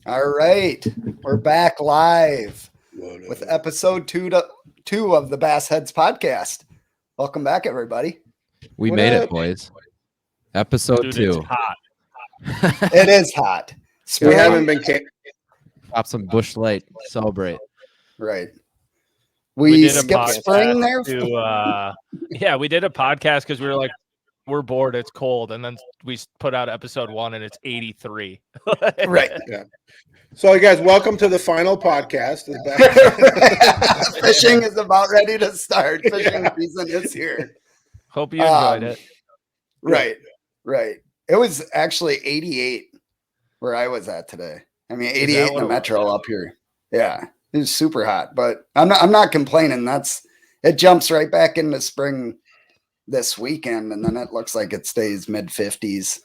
All right, we're back live with episode two of the BassHeads podcast. Welcome back, everybody. We made it, boys. Episode 2. It's hot. It is hot. We haven't been pop some Bush Light, celebrate. Right. We skipped spring there. Yeah, we did a podcast because we were like, we're bored, it's cold, and then we put out episode 1 and it's 83. Right. Yeah. So, you guys, welcome to the final podcast. Fishing is about ready to start. Fishing season is here. Hope you enjoyed it. Right. It was actually 88 where I was at today. I mean, 88 in the metro up here. Yeah, it was super hot, but I'm not complaining. It jumps right back into spring this weekend, and then it looks like it stays mid 50s,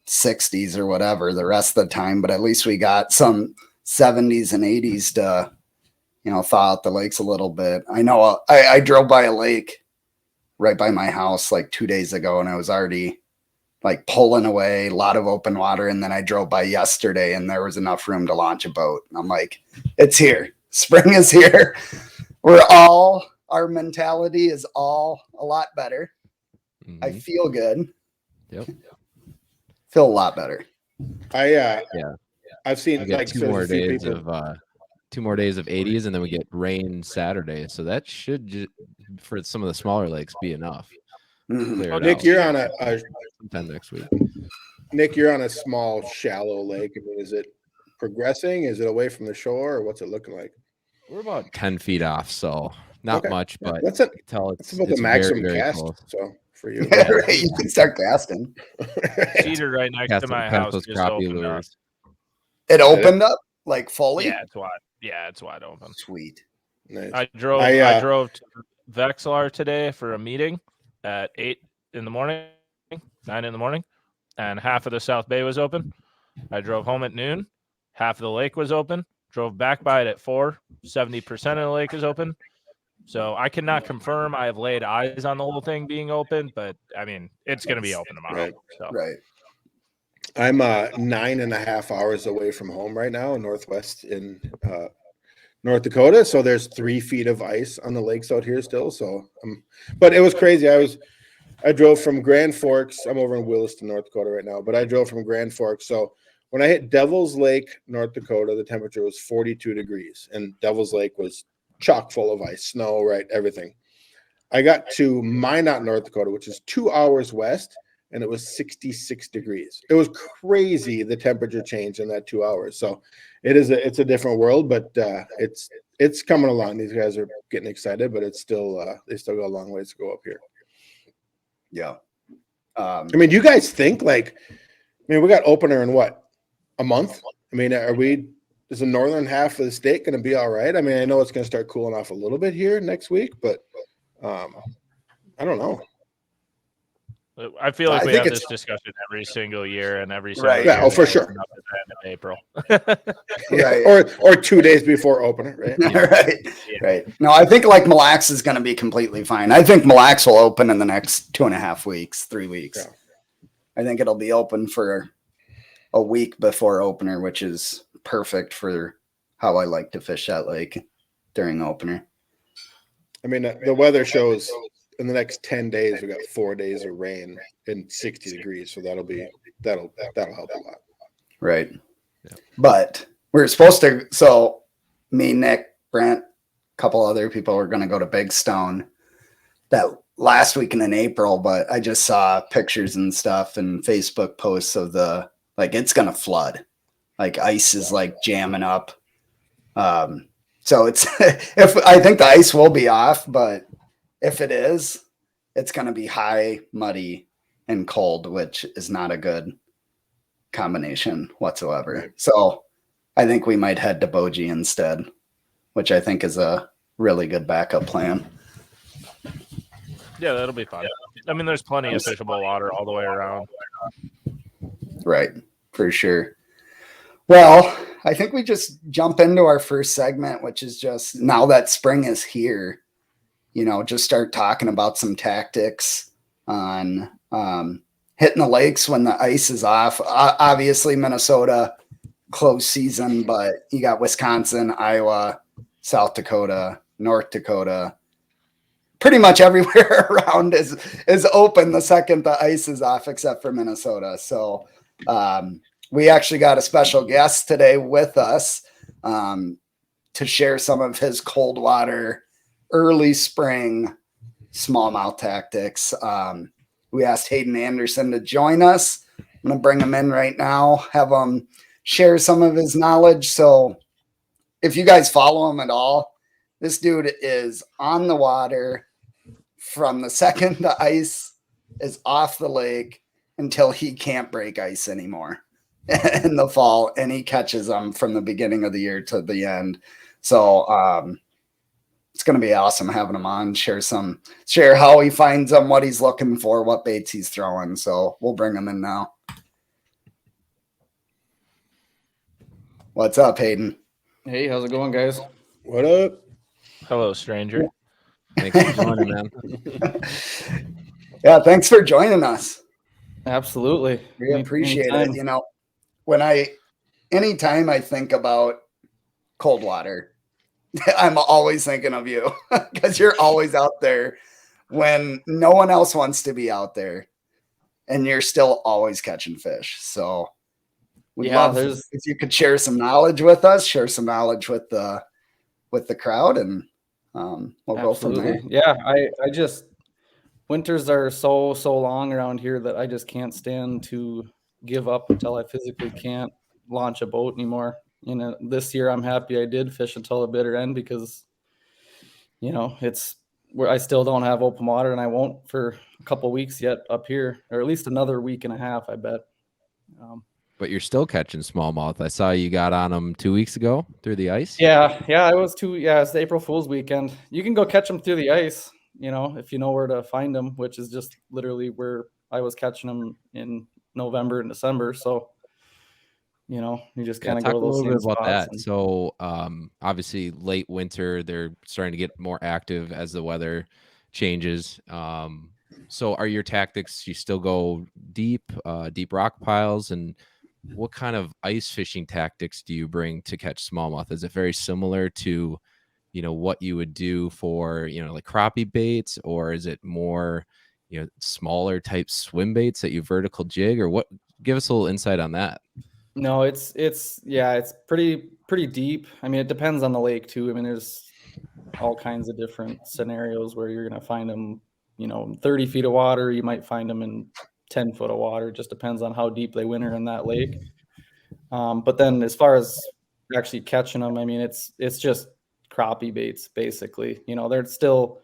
60s or whatever the rest of the time. But at least we got some 70s and 80s to, thaw out the lakes a little bit. I know I drove by a lake right by my house like 2 days ago, and I was already like pulling away, a lot of open water. And then I drove by yesterday and there was enough room to launch a boat. And I'm like, it's here. Spring is here. Our mentality is all a lot better. Mm-hmm. I feel good. Yep. Feel a lot better. I've seen like 2 more days of 2 more days of 80s, and then we get rain Saturday. So that should, for some of the smaller lakes, be enough. Mm-hmm. Nick, you're on sometime next week. Nick, you're on a small, shallow lake. I mean, is it progressing? Is it away from the shore, or what's it looking like? We're about 10 feet off, so not much, but that's it's about the maximum very cast. Close. So for you, right, you can start casting. Cedar right next to my house just opened up. It opened up like fully. Yeah, it's wide. Yeah, it's wide open. Sweet. Nice. I drove to Vexlar today for a meeting at 8 in the morning, 9 in the morning, and half of the South Bay was open. I drove home at noon. Half of the lake was open. Drove back by it at 4. 70% of the lake is open. So I cannot confirm I have laid eyes on the whole thing being open, but I mean, it's going to be open tomorrow. Right. I'm 9.5 hours away from home right now, northwest in North Dakota. So there's 3 feet of ice on the lakes out here still. So, but it was crazy. I drove from Grand Forks. I'm over in Williston, North Dakota right now, but I drove from Grand Forks. So when I hit Devil's Lake, North Dakota, the temperature was 42 degrees, and Devil's Lake was chock full of ice, snow, right, everything. I got to Minot, North Dakota, which is 2 hours west, and it was 66 degrees. It was crazy, the temperature change in that 2 hours. So it's a different world, but it's coming along. These guys are getting excited, but it's still they still got a long ways to go up here. Yeah. I mean, do you guys think we got opener in what, a month? I mean, is the northern half of the state going to be all right? I mean, I know it's going to start cooling off a little bit here next week, but I don't know. I feel like we have this discussion every single year and every single year. Yeah, for sure. At the end of April. Right. Or 2 days before opener, right? Right. No, I think like Mille Lacs is going to be completely fine. I think Mille Lacs will open in the next 2.5 weeks, 3 weeks. Yeah. I think it'll be open for a week before opener, which is perfect for how I like to fish that lake during opener. I mean, the weather shows in the next 10 days we got 4 days of rain and 60 degrees, so that'll help a lot. Right. Yeah. But we're supposed to, so me, Nick, Brent, a couple other people are going to go to Big Stone that last weekend in April, but I just saw pictures and stuff and Facebook posts of it's going to flood. Like ice is like jamming up. So it's, I think the ice will be off, but if it is, it's going to be high, muddy, and cold, which is not a good combination whatsoever. So I think we might head to Bogie instead, which I think is a really good backup plan. Yeah, that'll be fun. I mean, there's plenty of fishable water all the way around. Right, for sure. Well, I think we just jump into our first segment, which is just now that spring is here, just start talking about some tactics on hitting the lakes when the ice is off. Obviously, Minnesota close season, but you got Wisconsin, Iowa, South Dakota, North Dakota, pretty much everywhere around is open the second the ice is off, except for Minnesota. So we actually got a special guest today with us to share some of his cold water, early spring smallmouth tactics. We asked Hayden Anderson to join us. I'm going to bring him in right now, have him share some of his knowledge. So if you guys follow him at all, this dude is on the water from the second the ice is off the lake until he can't break ice anymore in the fall, and he catches them from the beginning of the year to the end. So it's going to be awesome having him on, share how he finds them, what he's looking for, what baits he's throwing. So we'll bring him in now. What's up, Hayden? Hey, how's it going, guys? What up? Hello, stranger. Thanks for joining, man. Yeah, thanks for joining us. Absolutely. We appreciate it. You know, anytime I think about cold water, I'm always thinking of you because you're always out there when no one else wants to be out there, and you're still always catching fish. So we'd love if you could share some knowledge with us, share some knowledge with the crowd, and we'll go from there. Yeah, I just winters are so long around here that I just can't stand to give up until I physically can't launch a boat anymore. You know, this year I'm happy I did fish until the bitter end because, you know, it's where I still don't have open water, and I won't for a couple weeks yet up here, or at least another week and a half, I bet. But you're still catching smallmouth. I saw you got on them 2 weeks ago through the ice. Yeah, it's the April Fool's weekend. You can go catch them through the ice, you know, if you know where to find them, which is just literally where I was catching them in November and December. So, you know, you just kind of go to those same spots. About that. So, obviously, late winter, they're starting to get more active as the weather changes. So, are your tactics? You still go deep rock piles, and what kind of ice fishing tactics do you bring to catch smallmouth? Is it very similar to, you know, what you would do for, you know, like crappie baits, or is it more, you know, smaller type swim baits that you vertical jig, or what? Give us a little insight on that. No, it's pretty deep. I mean, it depends on the lake too. I mean, there's all kinds of different scenarios where you're going to find them, you know, 30 feet of water. You might find them in 10 foot of water. It just depends on how deep they winter in that lake. But then as far as actually catching them, I mean, it's just crappie baits, basically. You know, they're still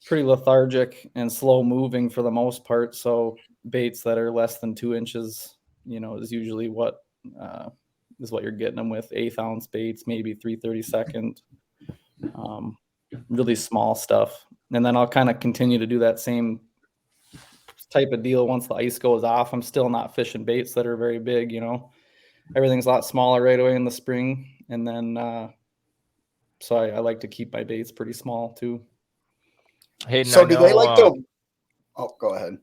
pretty lethargic and slow moving for the most part. So baits that are less than 2 inches, you know, is usually what you're getting them with. 1/8 ounce baits, maybe 3/32, really small stuff. And then I'll kind of continue to do that same type of deal once the ice goes off. I'm still not fishing baits that are very big, you know. Everything's a lot smaller right away in the spring. And then so I like to keep my baits pretty small too. Hayden, so do they like to go ahead.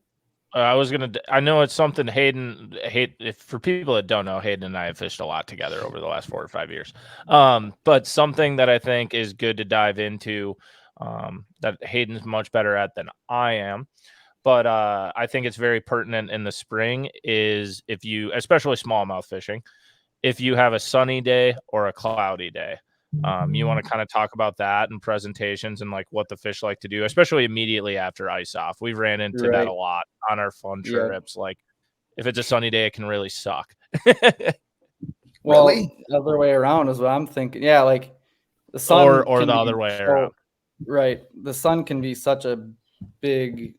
I know it's something if for people that don't know, Hayden and I have fished a lot together over the last 4 or 5 years. But something that I think is good to dive into, that Hayden's much better at than I am, but I think it's very pertinent in the spring, is if you, especially smallmouth fishing, if you have a sunny day or a cloudy day. You want to kind of talk about that and presentations and like what the fish like to do, especially immediately after ice off. We've ran into that a lot on our fun trips. Like if it's a sunny day, it can really suck. Well, the other way around is what I'm thinking. Yeah, like the sun or the other way around. Right. The sun can be such a big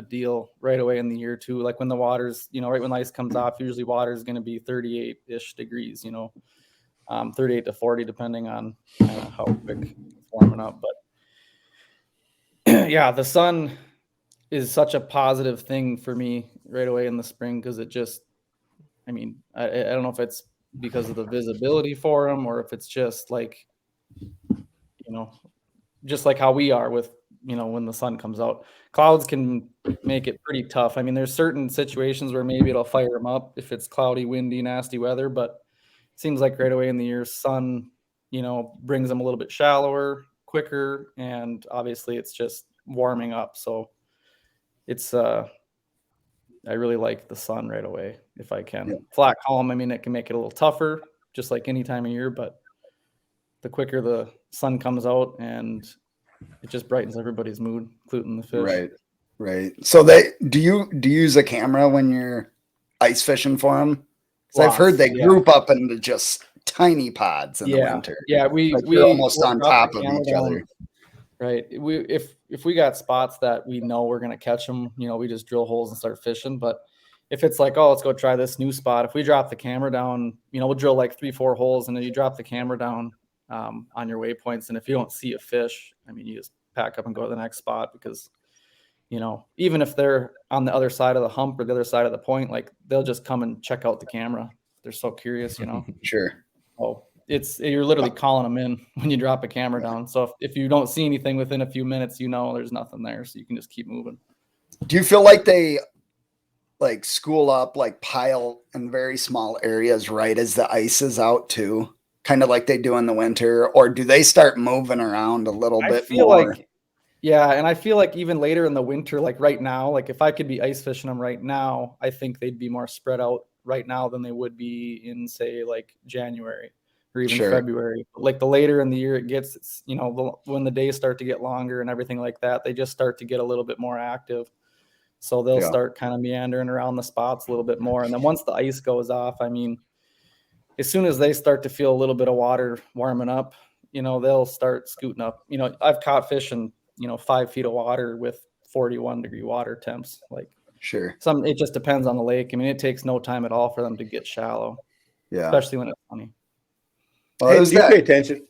deal right away in the year too. Like when the water's, you know, right when the ice comes off, usually water is going to be 38-ish degrees, you know. 38 to 40, depending on how quick it's warming up. But yeah, the sun is such a positive thing for me right away in the spring, because it just, I mean, I don't know if it's because of the visibility for them, or if it's just like, you know, just like how we are with, you know, when the sun comes out. Clouds can make it pretty tough. I mean, there's certain situations where maybe it'll fire them up if it's cloudy, windy, nasty weather, but seems like right away in the year, sun, brings them a little bit shallower, quicker, and obviously it's just warming up. So it's I really like the sun right away if I can. Yeah. Flat calm, I mean, it can make it a little tougher, just like any time of year, but the quicker the sun comes out, and it just brightens everybody's mood, including the fish. Right. So do you use a camera when you're ice fishing for them? Because I've heard they group up into just tiny pods in the winter. Yeah, we almost on top of each other. Right. If we got spots that we know we're gonna catch them, we just drill holes and start fishing. But if it's like, oh, let's go try this new spot, if we drop the camera down, we'll drill like 3-4 holes, and then you drop the camera down on your waypoints, and if you don't see a fish, I mean, you just pack up and go to the next spot, because even if they're on the other side of the hump or the other side of the point, like they'll just come and check out the camera. They're so curious, Sure. Oh, you're literally calling them in when you drop a camera down. So if you don't see anything within a few minutes, there's nothing there, so you can just keep moving. Do you feel like they like school up, like pile in very small areas right as the ice is out too, kind of like they do in the winter, or do they start moving around a little bit more? I feel like, yeah, and I feel like even later in the winter, like right now, like if I could be ice fishing them right now, I think they'd be more spread out right now than they would be in, say, like January or even February. Like the later in the year it gets, when the days start to get longer and everything like that, they just start to get a little bit more active. So they'll start kind of meandering around the spots a little bit more. And then once the ice goes off, I mean, as soon as they start to feel a little bit of water warming up, they'll start scooting up. I've caught fish in 5 feet of water with 41-degree water temps. Like, it just depends on the lake. I mean, it takes no time at all for them to get shallow. Yeah. Especially when it's sunny. Well, do you pay attention?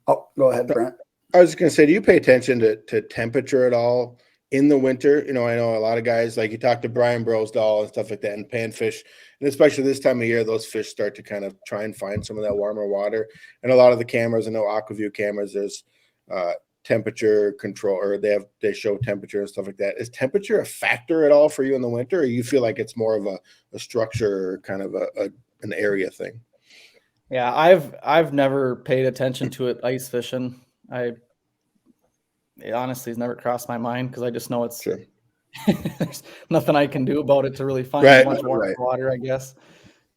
Oh, go ahead, Brent. I was just going to say, do you pay attention to temperature at all in the winter? I know a lot of guys, like you talk to Brian Brosdahl and stuff like that, and panfish, and especially this time of year, those fish start to kind of try and find some of that warmer water. And a lot of the cameras, I know AquaView cameras, there's temperature control, or they show temperature and stuff like that. Is temperature a factor at all for you in the winter, or you feel like it's more of a structure, kind of an area thing? Yeah, I've never paid attention to it ice fishing. It honestly has never crossed my mind, because I just know it's there's nothing I can do about it to really find much warm water, I guess.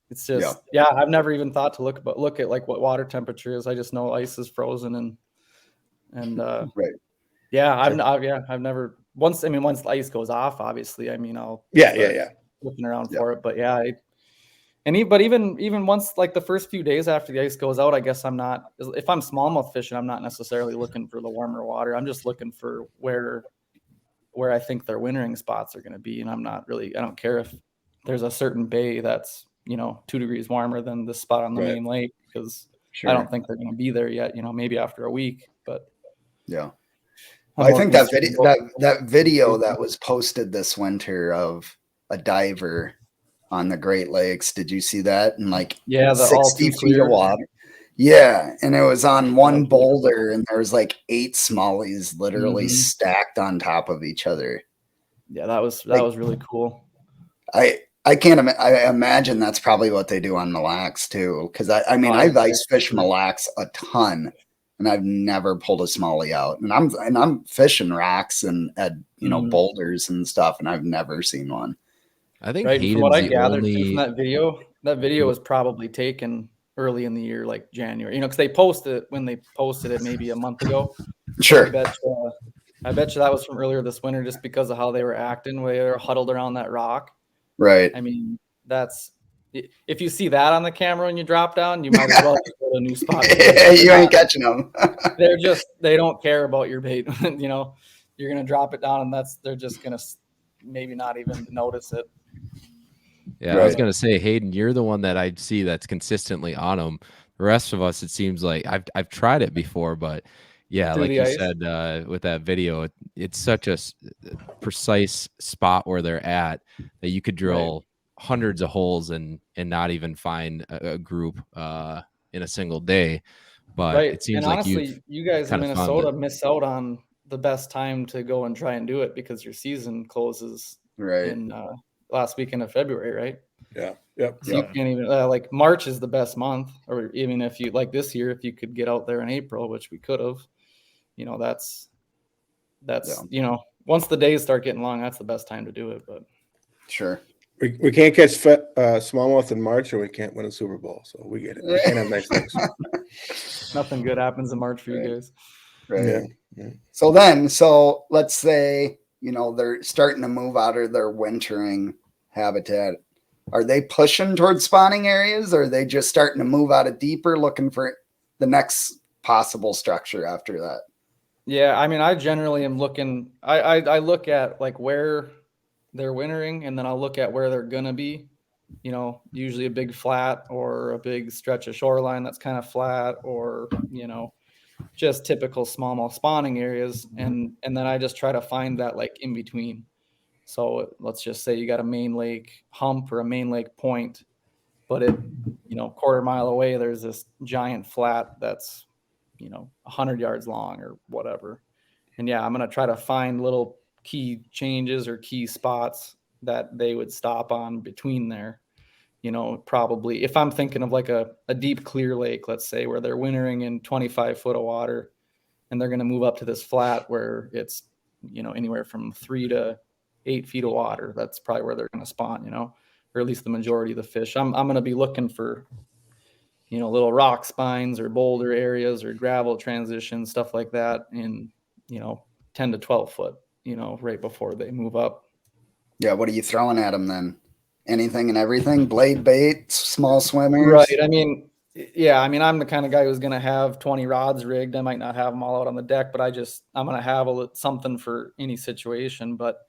It's just I've never even thought to look at like what water temperature is. I just know ice is frozen and I've never once the ice goes off, obviously, I mean, I'll looking around for it, but even once, like the first few days after the ice goes out, I guess I'm not, if I'm smallmouth fishing, I'm not necessarily looking for the warmer water. I'm just looking for where I think their wintering spots are going to be. And I don't care if there's a certain bay that's, 2 degrees warmer than the spot on the main lake, because I don't think they're going to be there yet, maybe after a week, but I think that video that was posted this winter of a diver on the Great Lakes, did you see that? And like 60 feet of water. Yeah, and it was on one boulder, and there was like 8 smallies literally stacked on top of each other. Yeah, that was really cool. I can't I imagine that's probably what they do on Mille Lacs too, because I've ice fished Mille Lacs a ton, and I've never pulled a smallie out. And I'm fishing rocks and at boulders and stuff, and I've never seen one. I think from what I gathered from that video was probably taken early in the year, like January. Because they posted it when they posted it maybe a month ago. Sure. I bet you that was from earlier this winter, just because of how they were acting, where they were huddled around that rock. Right. I mean, if you see that on the camera when you drop down, you might as well just go to a new spot. You ain't catching them. They don't care about your bait. You're going to drop it down, and they're just going to maybe not even notice it. Yeah, I was going to say, Hayden, you're the one that I see that's consistently on them. The rest of us, it seems like I've tried it before, but like you said, with that video, it's such a precise spot where they're at that you could drill hundreds of holes and not even find a group in a single day. But it seems and like honestly, you guys in Minnesota miss out on the best time to go and try and do it, because your season closes in last weekend of February, right? Yeah. Yep. So you can't even like March is the best month, or even if you like this year, if you could get out there in April, which we could have, you know, that's you know, once the days start getting long, that's the best time to do it. But Sure. We can't catch smallmouth in March, or we can't win a Super Bowl. So we get it. We can't have nice things. nothing good happens in March for you guys. Right. Yeah. So let's say, you know, they're starting to move out of their wintering habitat. Are they pushing towards spawning areas, or are they just starting to move out of deeper, looking for the next possible structure after that? Yeah, I mean, I generally am looking. I look at like where they're wintering, and then I'll look at where they're gonna be. You know, usually a big flat or a big stretch of shoreline that's kind of flat, or you know, just typical smallmouth spawning areas, and then I just try to find that like in between. So let's just say you got a main lake hump or a main lake point, but it, you know, quarter mile away there's this giant flat that's, you know, 100 yards long or whatever. And yeah, I'm going to try to find little key changes or key spots that they would stop on between there. You know, probably if I'm thinking of like a deep clear lake, let's say, where they're wintering in 25 foot of water and they're going to move up to this flat where it's, you know, anywhere from 3 to 8 feet of water. That's probably where they're going to spawn, you know, or at least the majority of the fish. I'm going to be looking for, you know, little rock spines or boulder areas or gravel transitions, stuff like that in, you know, 10 to 12 foot, you know, right before they move up. Yeah. What are you throwing at them then? Anything and everything? Blade bait, small swimmers? Right. I mean, yeah, I mean, I'm the kind of guy who's going to have 20 rods rigged. I might not have them all out on the deck, but I'm going to have something for any situation. But,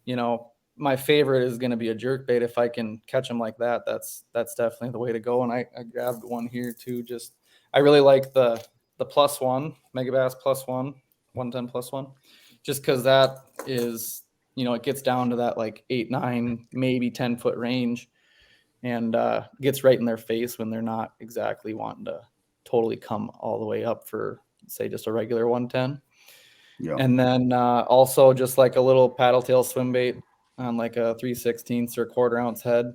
you know, my favorite is going to be a jerk bait. If I can catch them like that, that's definitely the way to go. And I grabbed one here too. I really like the +1 Megabass +1, 110+1, just because that is, you know, it gets down to that like 8, 9, maybe 10 foot range, and gets right in their face when they're not exactly wanting to totally come all the way up for, say, just a regular 110. Yeah. And then also just like a little paddle tail swim bait on like a 3/16 or 1/4 ounce head.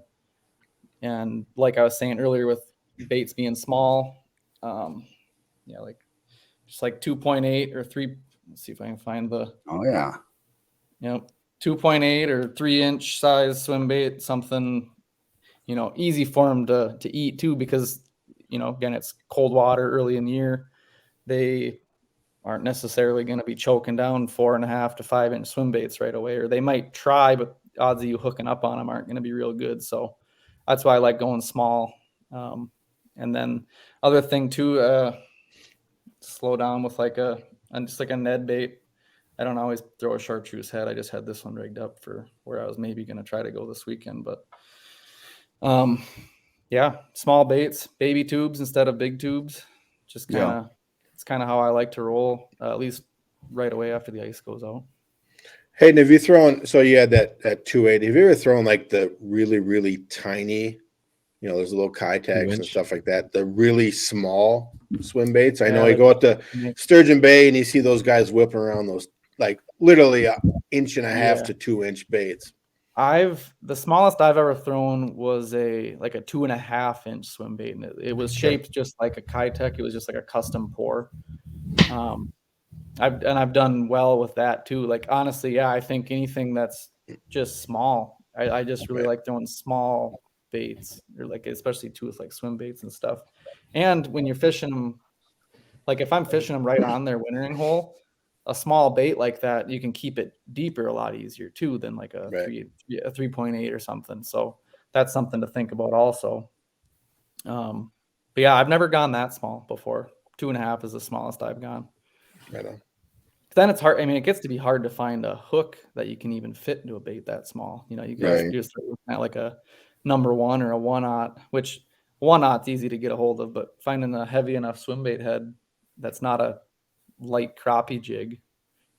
And like I was saying earlier with baits being small, yeah, like just like 2.8 or 3. Let's see if I can find the. Oh yeah. You know, 2.8 or 3-inch size swim bait, something, you know, easy for them to eat too, because, you know, again, it's cold water early in the year. They aren't necessarily going to be choking down 4.5 to 5-inch swim baits right away, or they might try, but odds of you hooking up on them aren't going to be real good. So that's why I like going small. And then other thing too, slow down with like just like a Ned bait. I don't always throw a chartreuse head. I just had this one rigged up for where I was maybe going to try to go this weekend, but yeah, small baits, baby tubes instead of big tubes. Just kind of, it's kind of how I like to roll, at least right away after the ice goes out. Hayden, have you thrown, so you had that 280, have you ever thrown like the really, really tiny, you know, there's little Kitex and stuff like that, the really small swim baits? I know you go out to Sturgeon Bay and you see those guys whipping around those like literally 1.5 to 2-inch baits. The smallest I've ever thrown was like a 2.5-inch swim bait, and it was shaped just like a Kitex. It was just like a custom pour. I've done well with that too. Like honestly, yeah, I think anything that's just small, I just really like throwing small baits, or like especially too with like swim baits and stuff. And when you're fishing them, like if I'm fishing them right on their wintering hole, a small bait like that, you can keep it deeper a lot easier too than like a 3.8 or something. So that's something to think about also. But yeah, I've never gone that small before. 2.5 is the smallest I've gone. Right on. Then it's hard. I mean, it gets to be hard to find a hook that you can even fit into a bait that small. You know, you guys just looking at like a number 1 or a 1/0, which 1/0's easy to get a hold of, but finding a heavy enough swim bait head that's not a light crappie jig,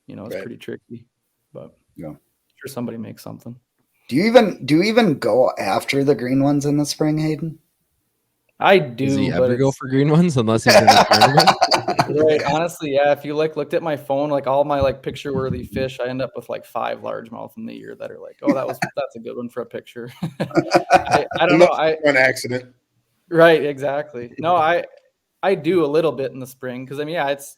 you know, it's pretty tricky. But yeah, I'm sure somebody makes something. Do you even go after the green ones in the spring, Hayden? I do. Does he but ever go it's for green ones unless he's in a tournament? right. Honestly, yeah. If you looked at my phone, like all my like picture worthy fish, I end up with like 5 largemouth in the year that are like, oh, that's a good one for a picture. I don't know. An accident. Right, exactly. No, I do a little bit in the spring because I mean, it's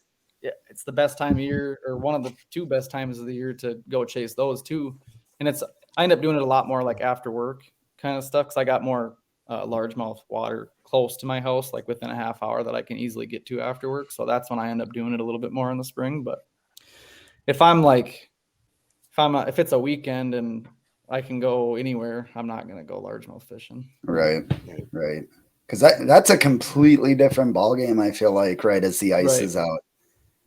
the best time of year, or one of the 2 best times of the year to go chase those too. And I end up doing it a lot more like after work kind of stuff because I got more largemouth water close to my house, like within a half hour that I can easily get to after work. So that's when I end up doing it a little bit more in the spring. But if it's a weekend and I can go anywhere, I'm not gonna go largemouth fishing. Right. Because that's a completely different ball game. I feel like right as the ice is out.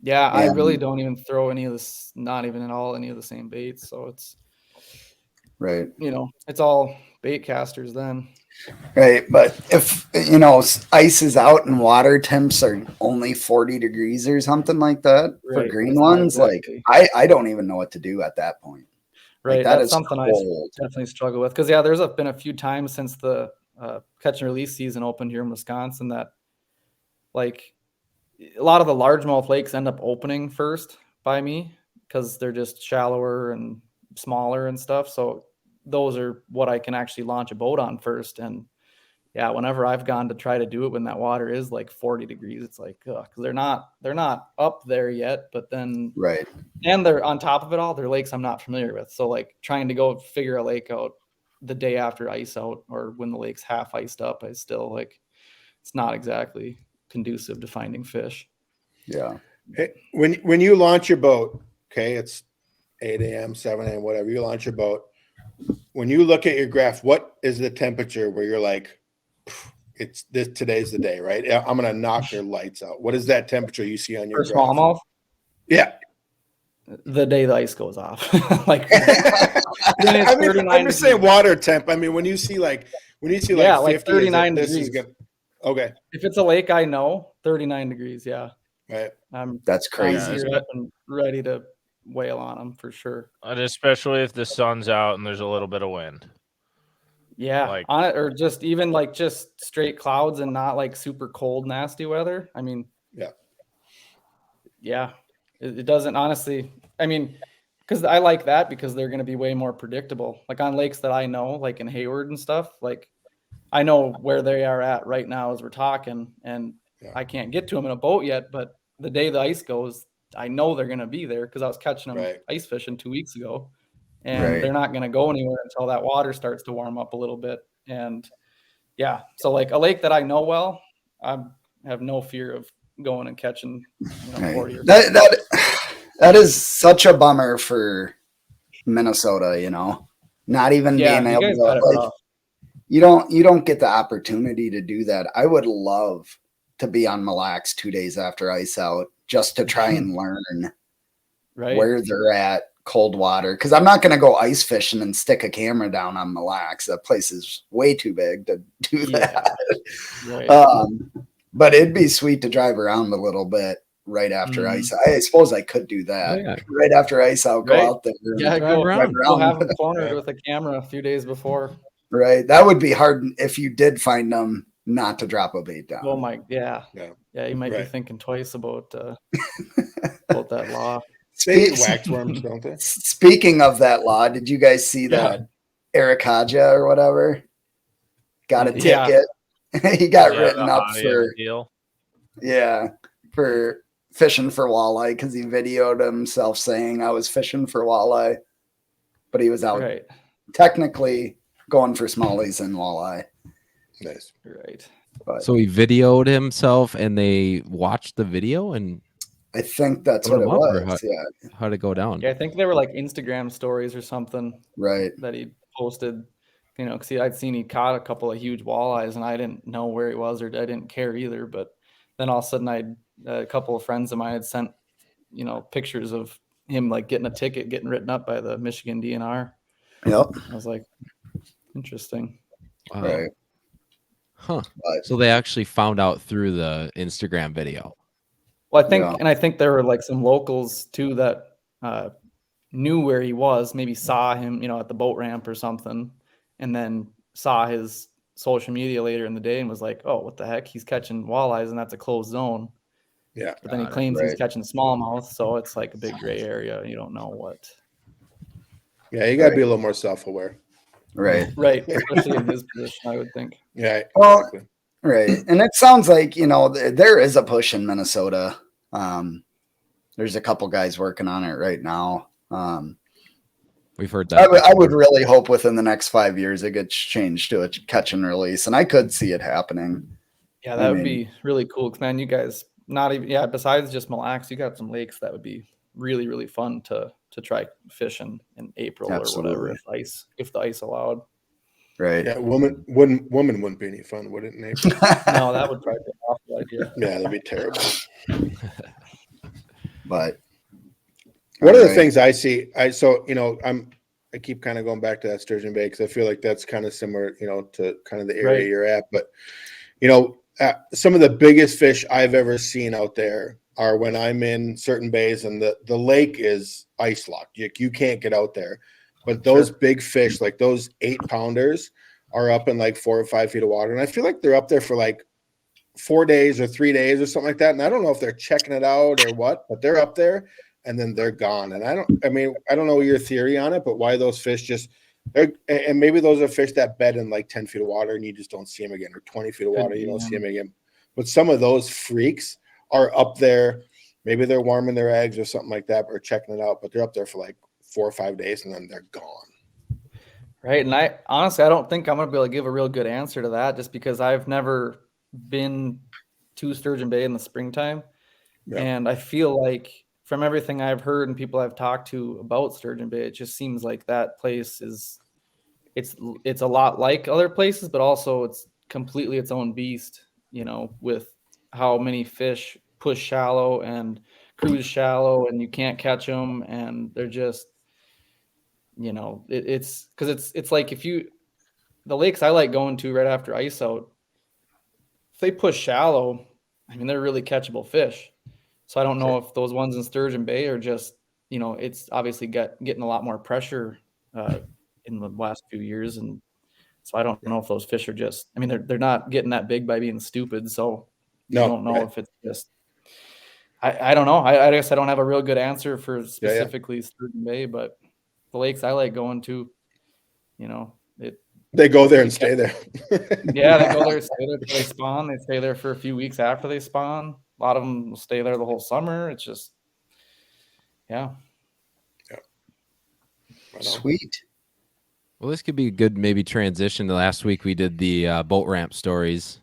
Yeah, I really don't even throw any of this, not even at all any of the same baits. So it's right. It's all bait casters then. Right. But if, ice is out and water temps are only 40 degrees or something like that for green ones, exactly. Like I don't even know what to do at that point. Right. Like, that's something cold. I definitely struggle with. Because, there's been a few times since the catch and release season opened here in Wisconsin that, like, a lot of the largemouth lakes end up opening first by me because they're just shallower and smaller and stuff. So those are what I can actually launch a boat on first. And yeah, whenever I've gone to try to do it when that water is like 40 degrees, it's like, because they're not up there yet, but then right. And they're on top of it all, they're lakes I'm not familiar with. So like trying to go figure a lake out the day after ice out or when the lake's half iced up, I still it's not exactly conducive to finding fish. Yeah. Hey, when you launch your boat, okay, it's 8 a.m., 7 a.m., whatever, you launch your boat. When you look at your graph, what is the temperature where you're like, today's the day, right? I'm going to knock their lights out. What is that temperature you see on your graph? Smallmouth? Yeah. The day the ice goes off. I'm just saying water temp. I mean, when you see like 50, like 39 this degrees. Is good. Okay. If it's a lake I know, 39 degrees, yeah. Right. That's crazy. I'm ready to wail on them for sure. And especially if the sun's out and there's a little bit of wind. Yeah, on it, or just even just straight clouds and not like super cold, nasty weather. I mean, yeah, it doesn't honestly. I mean, because I like that because they're going to be way more predictable. Like on lakes that I know, like in Hayward and stuff, like I know where they are at right now as we're talking, and I can't get to them in a boat yet. But the day the ice goes, I know they're going to be there because I was catching them ice fishing 2 weeks ago. And they're not going to go anywhere until that water starts to warm up a little bit. And so like a lake that I know well, I have no fear of going and catching 40 or that is such a bummer for Minnesota, not even being able to you don't get the opportunity to do that. I would love to be on Mille Lacs 2 days after ice out just to try and learn where they're at. Cold water, because I'm not going to go ice fishing and stick a camera down on Mille Lacs. That place is way too big to do that. But it'd be sweet to drive around a little bit right after ice. I suppose I could do that right after ice out. Go out there, go around. We'll have them cornered with a camera a few days before. Right, that would be hard if you did find them not to drop a bait down. Oh my, yeah. You might be thinking twice about that law. Waxworms, don't they? Speaking of that law, did you guys see that Eric Haja or whatever got a ticket? He got written up for fishing for walleye because he videoed himself saying I was fishing for walleye, but he was out technically going for smallies and walleye. Nice, But, so he videoed himself, and they watched the video and. I think that's what it was. How'd it go down? Yeah, I think they were like Instagram stories or something. Right. That he posted, because I'd seen he caught a couple of huge walleyes and I didn't know where he was or I didn't care either. But then all of a sudden a couple of friends of mine had sent, pictures of him like getting a ticket, getting written up by the Michigan DNR. Yep. I was like, interesting. Wow. Right. Huh. So they actually found out through the Instagram video. Well, I think there were like some locals too that knew where he was, maybe saw him, at the boat ramp or something, and then saw his social media later in the day and was like, "Oh, what the heck? He's catching walleyes, and that's a closed zone." Yeah. But then he claims he's catching smallmouth, so it's like a big gray area. You don't know what. Yeah, you got to be a little more self-aware. Right. Right, especially in his position, I would think. Yeah, Well, exactly. right. And it sounds like, there is a push in Minnesota. There's a couple guys working on it right now. We've heard that. I would really hope within the next 5 years it gets changed to a catch and release, and I could see it happening. Yeah, that would be really cool. 'Cause, man, you guys besides just Mille Lacs, you got some lakes that would be really, really fun to try fishing in April Absolutely. or whatever if the ice allowed. Right. Yeah, woman wouldn't be any fun, would it, Nate? No, that would probably be an awful idea. Yeah, that'd be terrible. But one of the things I see, I keep kind of going back to that Sturgeon Bay because I feel like that's kind of similar, to kind of the area you're at. But some of the biggest fish I've ever seen out there are when I'm in certain bays and the lake is ice locked. You can't get out there. But those big fish, like those 8-pounders, are up in like 4 or 5 feet of water. And I feel like they're up there for like 4 days or 3 days or something like that. And I don't know if they're checking it out or what, but they're up there and then they're gone. And I don't know your theory on it, but why those fish and maybe those are fish that bed in like 10 feet of water and you just don't see them again, or 20 feet of water, you don't see them again. But some of those freaks are up there. Maybe they're warming their eggs or something like that, or checking it out, but they're up there for like 4 or 5 days and then they're gone. Right. And I honestly don't think I'm going to be able to give a real good answer to that, just because I've never been to Sturgeon Bay in the springtime. Yeah. And I feel like from everything I've heard and people I've talked to about Sturgeon Bay, it just seems like that place it's a lot like other places, but also it's completely its own beast, with how many fish push shallow and cruise shallow and you can't catch them. And they're just, it's because it's like the lakes I like going to right after ice out, if they push shallow, they're really catchable fish. So I don't know if those ones in Sturgeon Bay are just, it's obviously getting a lot more pressure in the last few years. And so I don't know if those fish are just, they're not getting that big by being stupid. So I don't know if it's just, I don't know. I guess I don't have a real good answer for specifically Sturgeon Bay, but the lakes I like going to, they go there and stay there. Yeah, they go there, stay there until they spawn. They stay there for a few weeks after they spawn. A lot of them will stay there the whole summer. It's just, Sweet. Well, this could be a good maybe transition to last week. We did the boat ramp stories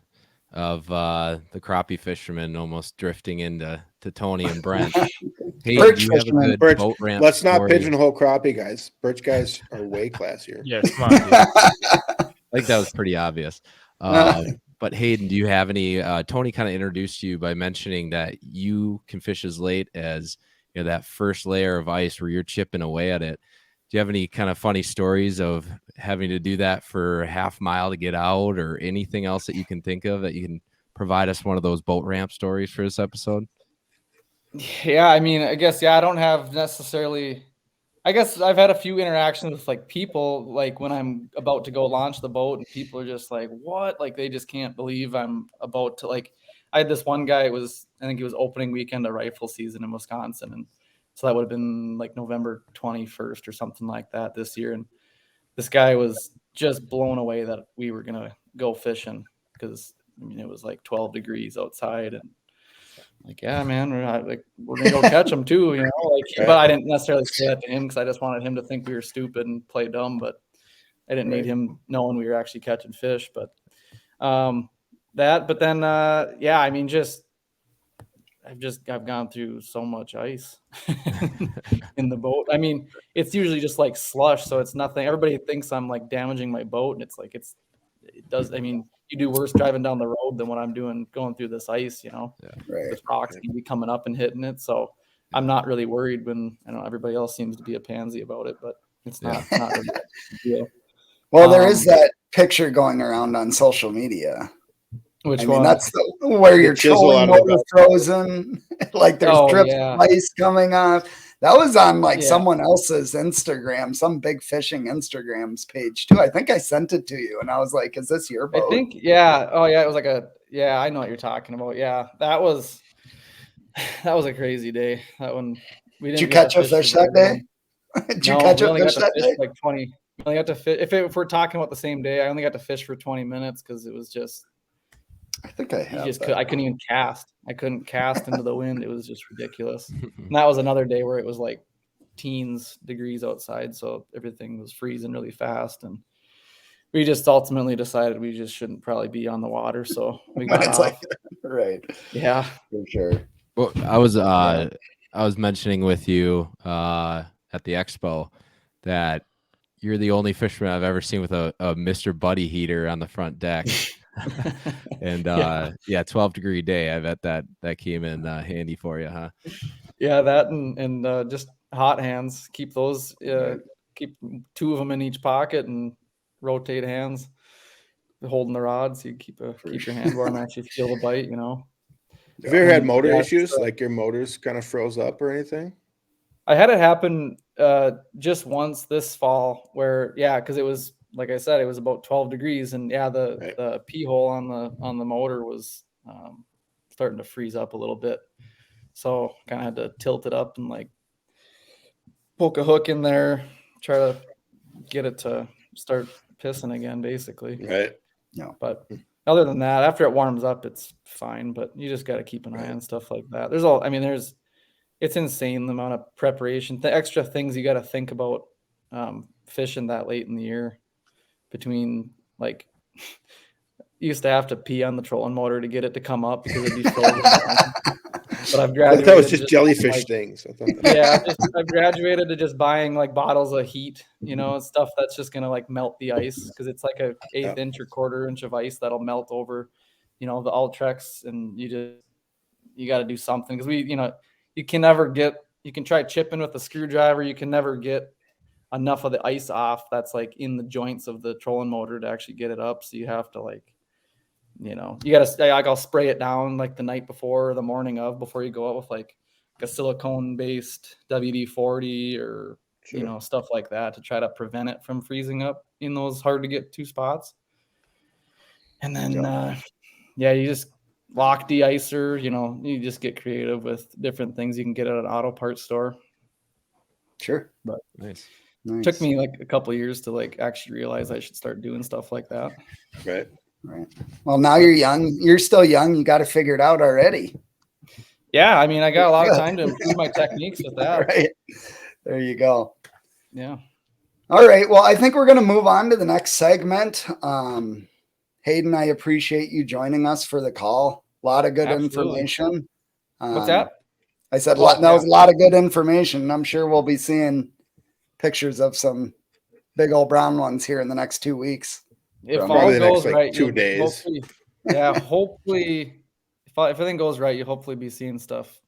of the crappie fishermen almost drifting into Tony and Brent. Hey, do you have a good boat ramp Let's not story? pigeonhole crappie guys. Birch guys are way classier. Yeah, come on, dude. I think that was pretty obvious. But Hayden, do you have any? Tony kind of introduced you by mentioning that you can fish as late as that first layer of ice where you're chipping away at it. Do you have any kind of funny stories of having to do that for a half mile to get out, or anything else that you can think of that you can provide us one of those boat ramp stories for this episode? Yeah, I guess, I don't have necessarily, I guess I've had a few interactions with like people, like when I'm about to go launch the boat and people are just like, what? Like they just can't believe I'm about to, like, I had this one guy, I think it was opening weekend of rifle season in Wisconsin. And so that would have been like November 21st or something like that this year. And this guy was just blown away that we were going to go fishing because it was like 12 degrees outside. And like, yeah, man, we're going to go catch them too, but I didn't necessarily say that to him because I just wanted him to think we were stupid and play dumb, but I didn't need him knowing we were actually catching fish. But I've gone through so much ice in the boat. It's usually just like slush, so it's nothing. Everybody thinks I'm like damaging my boat, and it's like you do worse driving down the road than what I'm doing going through this ice, This rock's gonna be coming up and hitting it. So I'm not really worried when everybody else seems to be a pansy about it, but it's not really a big deal. Well, there is that picture going around on social media. Which one? That's where you're trolling motor frozen, like there's drips of ice coming off. That was on like Yeah. someone else's Instagram, some big fishing Instagram's page too. I think I sent it to you and I was like, is this your boat? I think, yeah. Oh yeah. It was like I know what you're talking about. Yeah. That was a crazy day. That one, we Did you didn't get catch to a fish that very day? long. Did you No, catch we a only got fish to that fish day? like 20. We only got to fish. If we're talking about the same day, I only got to fish for 20 minutes because it was just, I think I have I couldn't even cast. I couldn't cast into the wind. It was just ridiculous. And that was another day where it was like teens degrees outside, so everything was freezing really fast, and we just ultimately decided we just shouldn't probably be on the water, so we got It's off. like, right. Yeah, For sure. Well, I was mentioning with you at the expo that you're the only fisherman I've ever seen with a Mr. Buddy heater on the front deck. And 12-degree day. I bet that came in handy for you, huh? Yeah, that and just hot hands. Keep those. Keep 2 of them in each pocket and rotate hands, holding the rod so you keep your hand warm. Actually, feel the bite. You know. Have you ever had motor Yeah, issues, like your motors kind of froze up or anything? I had it happen just once this fall, where because it was, like I said, it was about 12 degrees, and the pee hole on the motor was starting to freeze up a little bit. So kind of had to tilt it up and like poke a hook in there, try to get it to start pissing again, basically. Right. No. But other than that, after it warms up, it's fine. But you just got to keep an eye on stuff like that. It's insane the amount of preparation, the extra things you got to think about fishing that late in the year. Between like, you used to have to pee on the trolling motor to get it to come up because it'd be frozen. But I've graduated. That was just jellyfish things. I've graduated to just buying like bottles of heat, stuff that's just gonna like melt the ice because it's like a 1/8 inch or 1/4 inch of ice that'll melt over, the Ultrex, and you got to do something because you can try chipping with a screwdriver, you can never get enough of the ice off that's like in the joints of the trolling motor to actually get it up. So you have to I'll spray it down like the night before or the morning of before you go out with like a silicone based WD-40 or stuff like that to try to prevent it from freezing up in those hard to get to spots. And then you just lock de-icer, you just get creative with different things you can get at an auto parts store. Sure. But Nice. it took me like a couple of years to like actually realize I should start doing stuff like that. Right. Well, now you're young. You're still young. You got to figure it out already. Yeah. I mean, I got a lot of time to improve my techniques with that. Right. There you go. Yeah. All right. Well, I think we're going to move on to the next segment. Hayden, I appreciate you joining us for the call. A lot of good information. What's that? I said that was a lot of good information. I'm sure we'll be seeing pictures of some big old brown ones here in the next 2 weeks. If all goes next, right, 2 days. Hopefully, if everything goes right, you'll hopefully be seeing stuff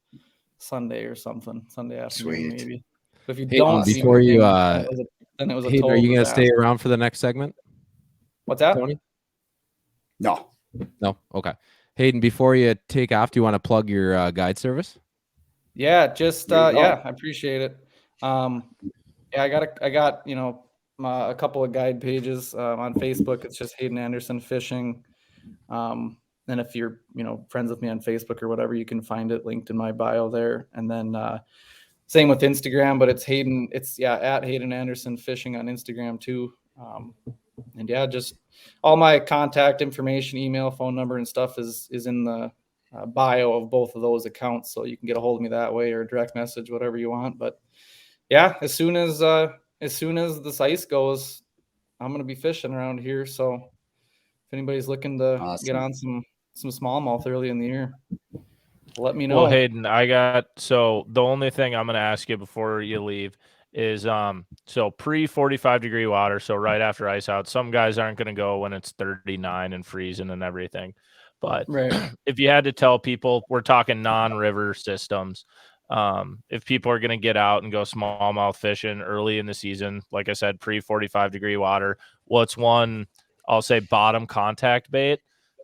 Sunday or something, Sunday afternoon maybe. But if you don't, before you, then it was a total are you going to disaster. stay around for the next segment? What's that? Tony? No. Okay. Hayden, before you take off, do you want to plug your guide service? Yeah, I appreciate it. I got a couple of guide pages on Facebook. It's just Hayden Anderson Fishing. And if you're friends with me on Facebook or whatever, you can find it linked in my bio there. And then same with Instagram, but it's Hayden. It's at Hayden Anderson Fishing on Instagram too. And just all my contact information, email, phone number, and stuff is in the bio of both of those accounts, so you can get a hold of me that way or direct message, whatever you want. But as soon as this ice goes, I'm gonna be fishing around here. So if anybody's looking to get on some smallmouth early in the year, let me know. Well, Hayden, so the only thing I'm gonna ask you before you leave is so pre 45-degree water, so right after ice out. Some guys aren't gonna go when it's 39 and freezing and everything. But if you had to tell people, we're talking non-river systems, if people are going to get out and go smallmouth fishing early in the season, like I said, pre 45-degree water, what's one, I'll say, bottom contact bait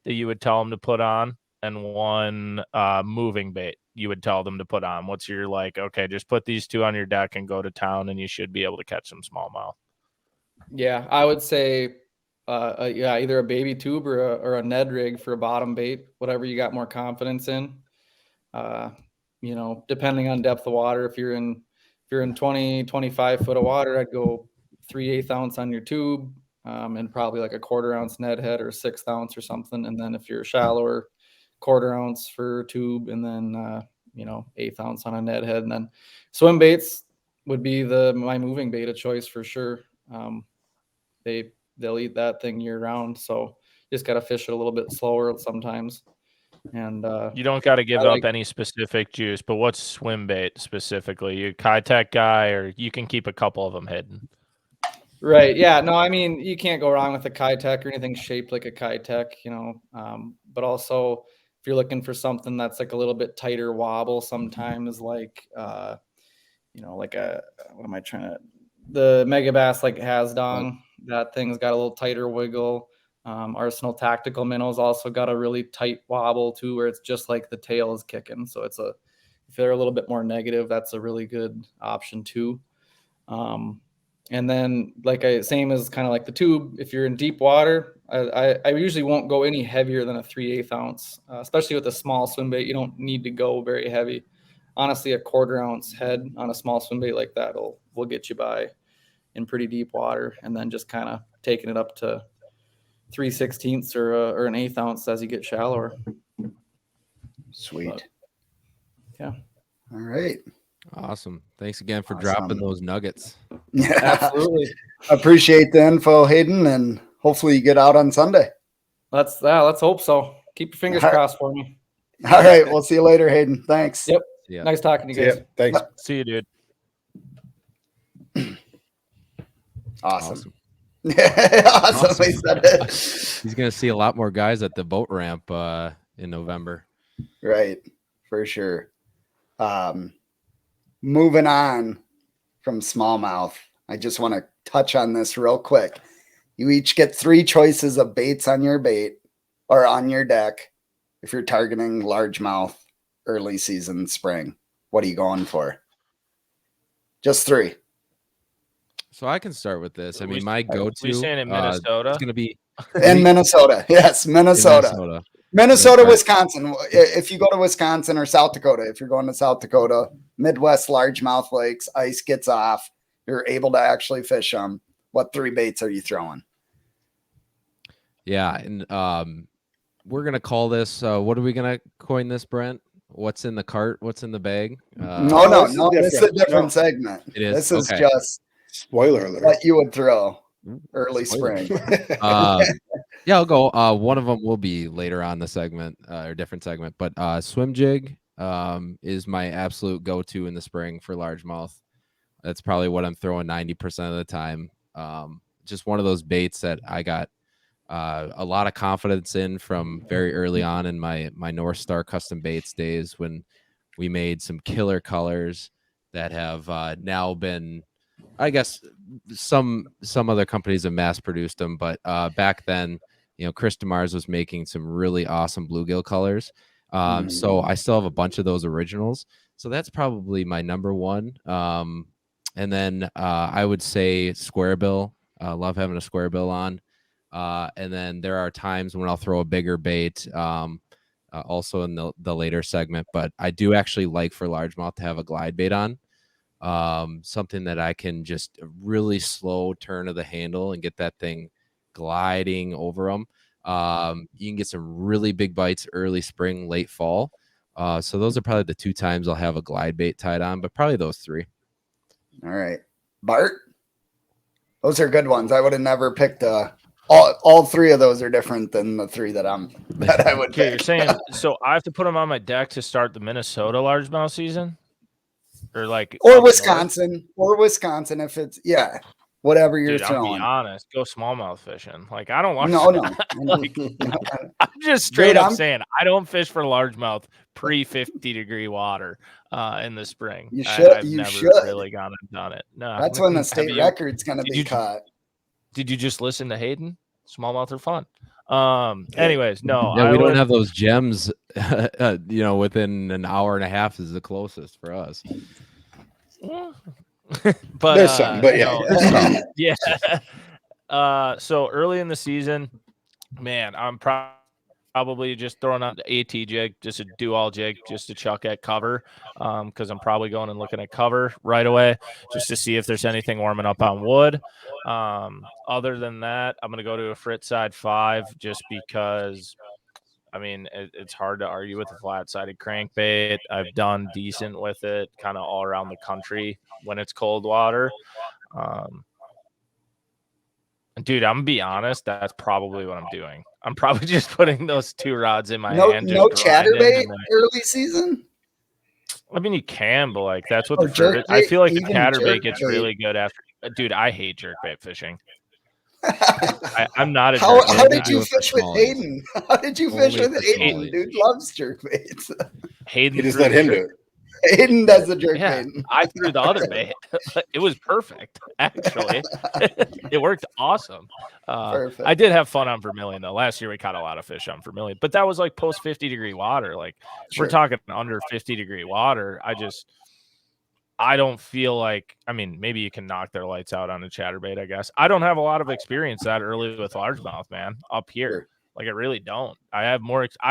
that you would tell them to put on, and one moving bait you would tell them to put on? What's your like, okay, just put these 2 on your deck and go to town and you should be able to catch some smallmouth? Yeah, I would say, either a baby tube or a Ned rig for a bottom bait, whatever you got more confidence in. Depending on depth of water, if you're in 20, 25 foot of water, I'd go 3/8 ounce on your tube, and probably like a 1/4 ounce Ned head or 1/6 ounce or something. And then if you're shallower, 1/4 ounce for tube, and then 1/8 ounce on a Ned head. And then swim baits would be my moving bait of choice for sure. They'll eat that thing year round, so just got to fish it a little bit slower sometimes. And you don't got to give up any specific juice, but what's swim bait specifically? You Kitech guy, or you can keep a couple of them hidden? Right. Yeah. No, I mean, you can't go wrong with a Kitech or anything shaped like a Kitech, but also if you're looking for something that's like a little bit tighter wobble, sometimes like, the Mega Bass like Hasdong, that thing's got a little tighter wiggle. Arsenal Tactical Minnows also got a really tight wobble too, where it's just like the tail is kicking. So if they're a little bit more negative, that's a really good option too. And then same as kind of like the tube, if you're in deep water, I usually won't go any heavier than a 3/8 ounce, especially with a small swim bait. You don't need to go very heavy. Honestly, a 1/4 ounce head on a small swim bait like that will get you by in pretty deep water, and then just kind of taking it up to 3/16 or an 1/8 ounce as you get shallower. Sweet. But, yeah. All right. Awesome. Thanks again for dropping those nuggets. Yeah, absolutely. Appreciate the info, Hayden, and hopefully you get out on Sunday. Let's hope so. Keep your fingers crossed for me. All right. We'll see you later, Hayden. Thanks. Yep. Yeah. Nice talking to you guys. Thanks. See you, dude. Awesome. Awesome. He said it. He's going to see a lot more guys at the boat ramp in November. Right. For sure. Moving on from smallmouth, I just want to touch on this real quick. You each get 3 choices of baits on your bait or on your deck. If you're targeting largemouth early season spring, what are you going for? Just 3. So I can start with this. I mean, my go-to. We saying in Minnesota? It's going to be in Minnesota. Yes, Minnesota. Minnesota, Wisconsin. If you go to Wisconsin or South Dakota, if you're going to South Dakota, Midwest largemouth lakes, ice gets off, you're able to actually fish them. What 3 baits are you throwing? Yeah, and we're gonna call this. What are we gonna coin this, Brent? What's in the cart? What's in the bag? No. This is a different segment. It is. This is just spoiler alert. What you would throw early spring. Yeah, I'll go. One of them will be later on the segment or different segment, but swim jig is my absolute go-to in the spring for largemouth. That's probably what I'm throwing 90% of the time. Just one of those baits that I got a lot of confidence in from very early on in my North Star custom baits days, when we made some killer colors that have now been, I guess some other companies have mass produced them, but back then, Chris DeMars was making some really awesome bluegill colors. So I still have a bunch of those originals. So that's probably my number one. And then I would say square bill. Love having a square bill on. And then there are times when I'll throw a bigger bait, also in the later segment. But I do actually like for largemouth to have a glide bait on, something that I can just really slow turn of the handle and get that thing gliding over them. You can get some really big bites early spring, late fall. So those are probably the 2 times I'll have a glide bait tied on, but probably those 3. All right, Bart. Those are good ones. I would have never picked all 3 of those are different than the 3 that I would pick. You're saying so I have to put them on my deck to start the Minnesota largemouth season, or Wisconsin if it's whatever you're throwing. I'll be honest, go smallmouth fishing. I don't watch. No. I'm just straight up saying I don't fish for largemouth pre-50-degree water in the spring. You should. I've never really gone and done it. No, that's when the state record's going to be caught. Did you just listen to Hayden? Smallmouth are fun. Anyways, no. Yeah, we don't have those gems within an hour and a half is the closest for us. But there's some, but yeah. Yeah. So early in the season, man, I'm probably just throwing out the AT jig, just a do-all jig, just to chuck at cover, because I'm probably going and looking at cover right away just to see if there's anything warming up on wood. Other than that, I'm going to go to a Fritz side 5 just because, I mean, it's hard to argue with a flat-sided crankbait. I've done decent with it kind of all around the country when it's cold water. Dude, I'm gonna be honest. That's probably what I'm doing. I'm probably just putting those 2 rods in my hand. No just grinding, chatterbait and then, early season. I mean, you can, but like that's what Or the fruit. I jerkbait, feel like the even chatterbait gets jerkbait. really good after. Dude, I hate jerkbait fishing. I'm not a How jerkbait did guy. you fish with Hayden? How did you fish Only with for Hayden? smallies. Dude loves jerkbaits. Hayden You just threw let the him jerk- do it. Hayden does the jerkbait. Yeah, I threw the other bait. It was perfect, actually. It worked awesome. Perfect. I did have fun on Vermilion, though. Last year, we caught a lot of fish on Vermilion, but that was like post 50-degree water. Like, Sure. we're talking under 50-degree water. I don't feel like, I mean, maybe you can knock their lights out on a chatterbait, I guess. I don't have a lot of experience that early with largemouth, man, up here. Sure. Like, I really don't. I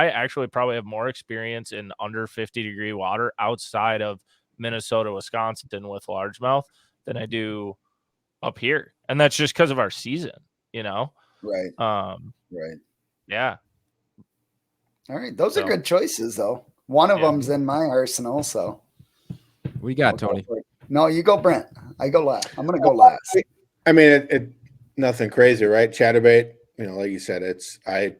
actually probably have more experience in under 50-degree water outside of Minnesota, Wisconsin with largemouth than I do up here. And that's just because of our season, Right. Right. Yeah. All right. Those are So- good choices, though. One of Yeah. them's in my arsenal, so. What you got, Tony? No, you go, Brent. I go last. I'm going to go last. I mean, it nothing crazy, right? Chatterbait, like you said, I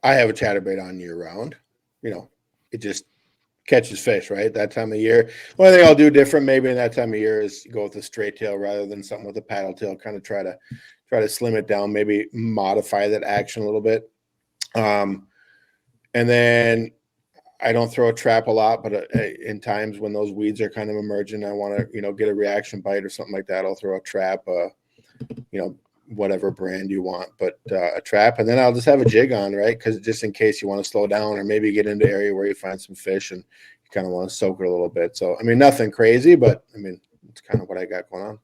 have a chatterbait on year round. It just catches fish, right? That time of year. One thing I'll do different maybe in that time of year is go with a straight tail rather than something with a paddle tail, kind of try to slim it down, maybe modify that action a little bit. And then I don't throw a trap a lot, but in times when those weeds are kind of emerging, I want to, get a reaction bite or something like that. I'll throw a trap, whatever brand you want, but a trap. And then I'll just have a jig on, right? Because just in case you want to slow down or maybe get into an area where you find some fish and you kind of want to soak it a little bit. So, I mean, nothing crazy, but I mean, it's kind of what I got going on.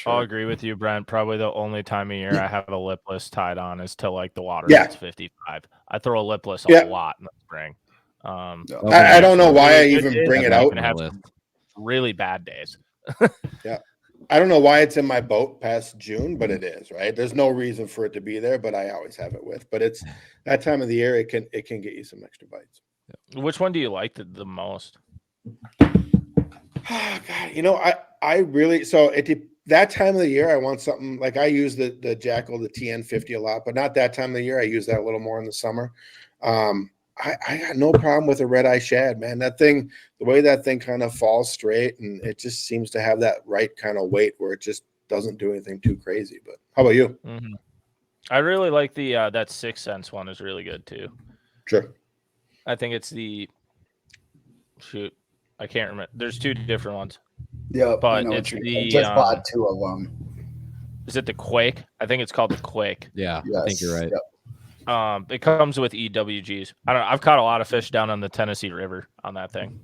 I'll agree with you, Brent. Probably the only time of year I have a lipless tied on is till like the water hits 55. I throw a lipless a lot in the spring. I don't know why I even bring it out. I have some really bad days. Yeah. I don't know why it's in my boat past June, but it is, right? There's no reason for it to be there, but I always have it with. But it's that time of the year, it can get you some extra bites. Which one do you like the most? Oh, God, I really that time of the year I want something like I use the Jackal, the TN50 a lot, but not that time of the year. I use that a little more in the summer. I got no problem with a red eye shad, man. That thing, the way that thing kind of falls straight, and it just seems to have that right kind of weight where it just doesn't do anything too crazy. But how about you? Mm-hmm. I really like the that 6 Sense one is really good too. Sure. I think it's I can't remember. There's 2 different ones. Yeah, but it's the just bought 2 of them. Is it the Quake? I think it's called the Quake. Yeah, yes. I think you're right. Yep. It comes with EWGs. I don't know. I've caught a lot of fish down on the Tennessee River on that thing.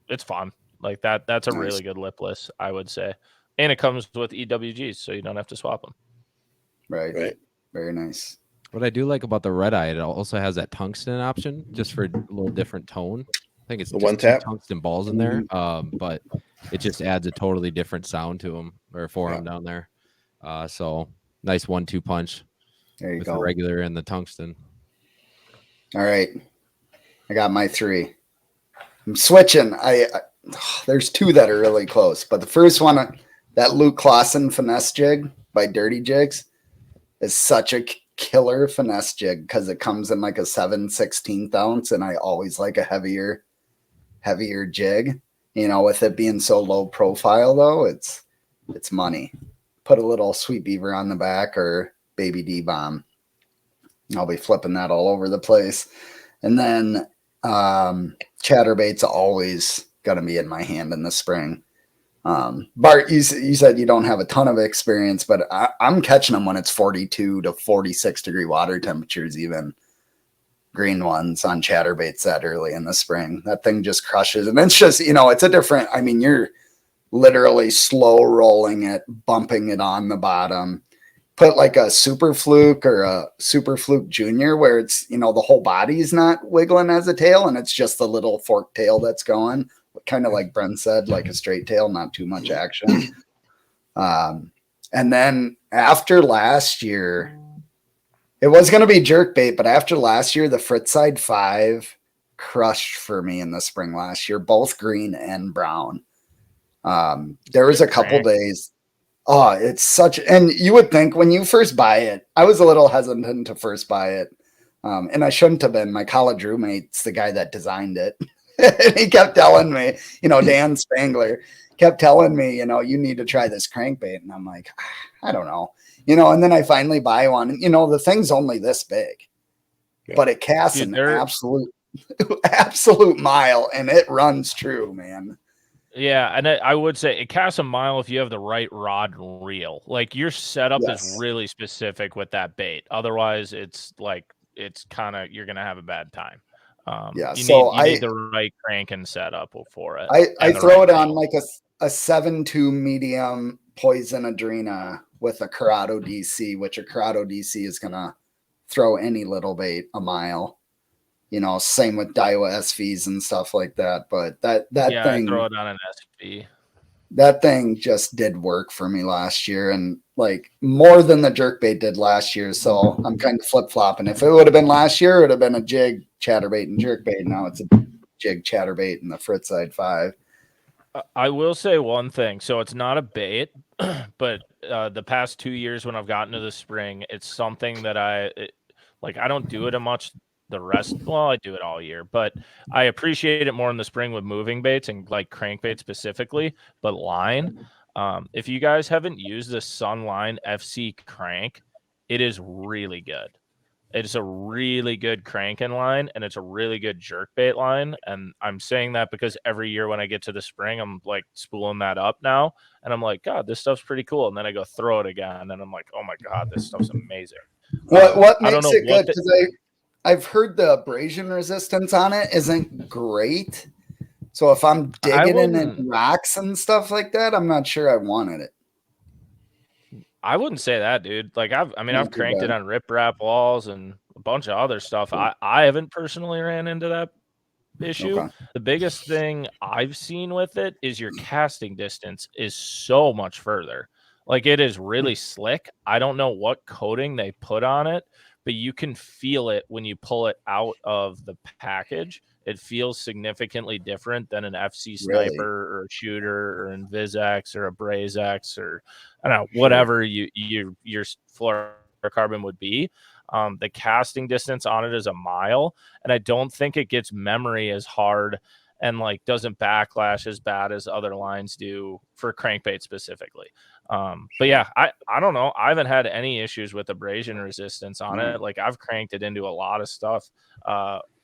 It's fun. Like that. That's a really good lipless, I would say. And it comes with EWGs, so you don't have to swap them. Right. Very nice. What I do like about the red eye, it also has that tungsten option just for a little different tone. I think it's the just 1 tap tungsten balls in there. But it just adds a totally different sound to them or for them down there. So nice 1-2 punch. There you with go. the regular and the tungsten. All right. I got my 3. I'm switching. There's 2 that are really close, but the first one, that Luke Clausen finesse jig by Dirty Jigs, is such a killer finesse jig because it comes in like a 7/16 ounce, and I always like a heavier jig. With it being so low profile though, it's money. Put a little Sweet Beaver on the back or Baby D bomb. I'll be flipping that all over the place. And then chatterbait's always going to be in my hand in the spring. Bart, you said you don't have a ton of experience, but I'm catching them when it's 42 to 46 degree water temperatures even. green ones on chatterbaits that early in the spring. That thing just crushes. And it's just, it's a different, I mean, you're literally slow rolling it, bumping it on the bottom. Put like a super fluke or a super fluke junior where it's, the whole body's not wiggling as a tail and it's just the little fork tail that's going, kind of like Brent said, like a straight tail, not too much action. And then after last year, it was going to be jerkbait, but after last year, the Fritzside 5 crushed for me in the spring last year, both green and brown. There was a couple days. Oh, it's such, and you would think when you first buy it, I was a little hesitant to first buy it. And I shouldn't have been. My college roommate's the guy that designed it. And he kept telling me, Dan Spangler kept telling me, you need to try this crankbait. And I'm like, I don't know, and then I finally buy one. And, the thing's only this big, but it casts an absolute mile and it runs true, man. Yeah, and I would say it casts a mile if you have the right rod and reel. Like your setup is really specific with that bait. Otherwise, it's kind of you're gonna have a bad time. You need the right crank and setup for it. I throw it on like a 7.2 medium poison adrena with a Corrado DC, which a Corrado DC is gonna throw any little bait a mile. Same with Daiwa SVs and stuff like that. But that thing, I throw it on an SV. That thing just did work for me last year, and like more than the jerkbait did last year. So I'm kind of flip flopping. If it would have been last year, it would have been a jig, chatterbait, and jerkbait. Now it's a jig, chatterbait, and the Fritzside 5. I will say one thing. So it's not a bait, but the past 2 years when I've gotten to the spring, it's something that I don't do it much. The rest, well, I do it all year, but I appreciate it more in the spring with moving baits and like crankbait specifically. But line, if you guys haven't used the Sunline FC crank, it is really good. It's a really good cranking line, and it's a really good jerkbait line. And I'm saying that because every year when I get to the spring, I'm like spooling that up now, and I'm like, God, this stuff's pretty cool. And then I go throw it again, and I'm like, oh my God, this stuff's amazing. What makes it good? Because I've heard the abrasion resistance on it isn't great. So if I'm digging in rocks and stuff like that, I'm not sure I wanted it. I wouldn't say that, dude. Like I've cranked it on riprap walls and a bunch of other stuff. I haven't personally ran into that issue. Okay. The biggest thing I've seen with it is your casting distance is so much further. Like it is really slick. I don't know what coating they put on it, but you can feel it when you pull it out of the package. It feels significantly different than an FC Sniper or a shooter or an Invis-X or a Braze-X or I don't know, whatever your fluorocarbon would be. The casting distance on it is a mile, and I don't think it gets memory as hard and like doesn't backlash as bad as other lines do for crankbait specifically. But yeah, I don't know. I haven't had any issues with abrasion resistance on it. Like I've cranked it into a lot of stuff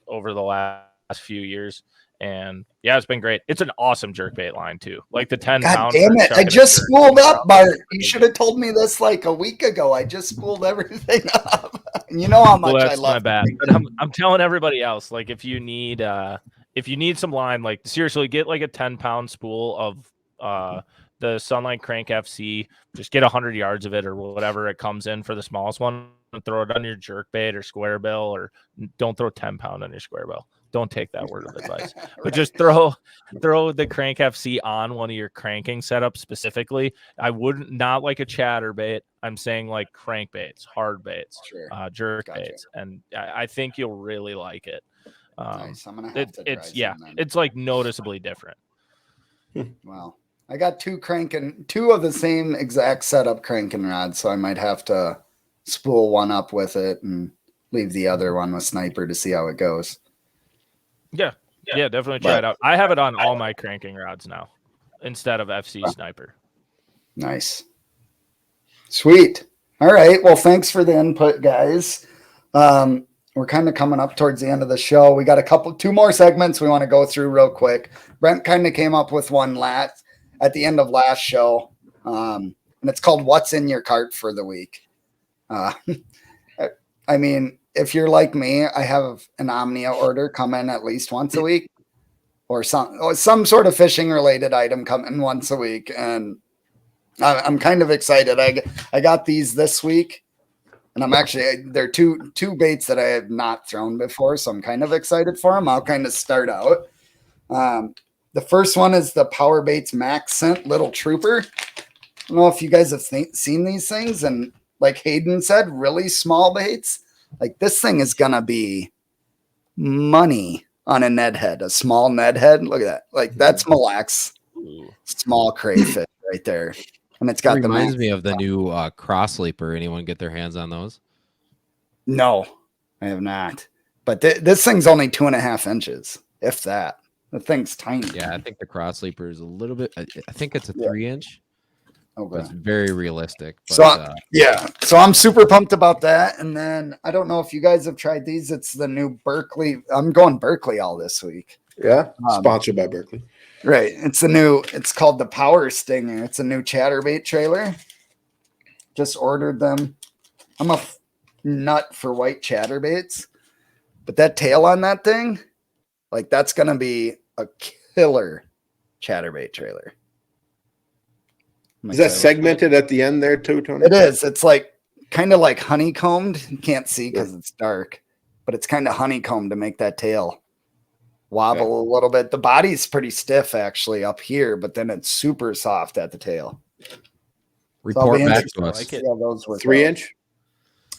over the last few years, and yeah, it's been great. It's an awesome jerkbait line too. Like the 10 God pound. Damn it! I just spooled up, Bart. You should have told me this like a week ago. I just spooled everything up. You know how much I love. My bad. But I'm telling everybody else, like if you need some line, like seriously, get like a 10-pound spool of the Sunlight Crank FC. Just get 100 yards of it or whatever it comes in for the smallest one, and throw it on your jerkbait or square bill, or don't throw 10-pound on your square bill. Don't take that word of advice, but just throw the Crank FC on one of your cranking setups specifically. I wouldn't, not like a chatterbait. I'm saying like crankbaits, hard baits, jerk baits, and I think you'll really like it. Nice. I'm gonna have to try it's like noticeably different. Wow. I got two of the same exact setup cranking rods, so I might have to spool one up with it and leave the other one with Sniper to see how it goes. Yeah, definitely try it out. I have it on all my cranking rods now instead of FC Sniper. Nice. Sweet. All right. Well, thanks for the input, guys. We're kind of coming up towards the end of the show. We got two more segments we want to go through real quick. Brent kind of came up with one at the end of last show, and it's called "What's in Your Cart for the Week." I mean, if you're like me, I have an Omnia order come in at least once a week, or some sort of fishing related item come in once a week, and I'm kind of excited. I got these this week, and they're two baits that I have not thrown before, so I'm kind of excited for them. I'll kind of start out. The first one is the Power Baits Max Scent Little Trooper. I don't know if you guys have seen these things, and like Hayden said, really small baits. Like this thing is gonna be money on a Ned head, a small Ned head. Look at that. Like that's Mille Lacs small crayfish right there. And it's got reminds me of the new cross leaper. Anyone get their hands on those? No, I have not. But this thing's only 2.5 inches, if that. The thing's tiny. Yeah, I think the cross leaper is a little bit. I think it's a 3-inch. Okay. It's very realistic. But, so I'm super pumped about that. And then I don't know if you guys have tried these. It's the new Berkeley. I'm going Berkeley all this week. Yeah, sponsored by Berkeley. Right. It's called the Power Stinger. It's a new chatterbait trailer. Just ordered them. I'm a nut for white chatterbaits, but that tail on that thing, like that's going to be a killer chatterbait trailer. Is that segmented at the end there too, Tony? It is. It's like kind of like honeycombed. You can't see because it's dark, but it's kind of honeycombed to make that tail wobble a little bit. The body's pretty stiff actually up here, but then it's super soft at the tail. Report back to us. Yeah, those were 3-inch.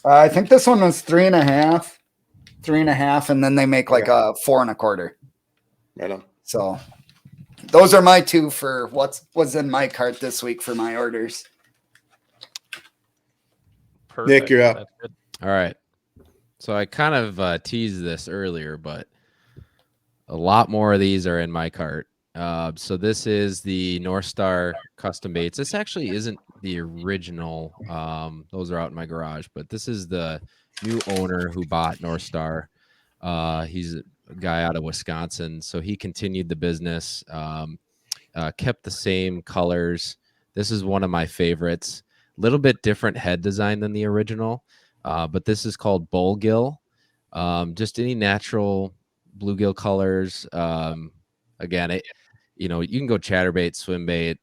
I think this one was 3.5, and then they make like a 4 1/4. Right on. So those are my two for what was in my cart this week for my orders. Perfect. Nick, you're up. All right. So I kind of teased this earlier, but a lot more of these are in my cart. So this is the North Star custom baits. This actually isn't the original. Those are out in my garage, but this is the new owner who bought North Star. He's a guy out of Wisconsin, so he continued the business, kept the same colors. This is one of my favorites. A little bit different head design than the original, but this is called Bullgill. Just any natural bluegill colors. Again, you can go chatterbait, swim bait.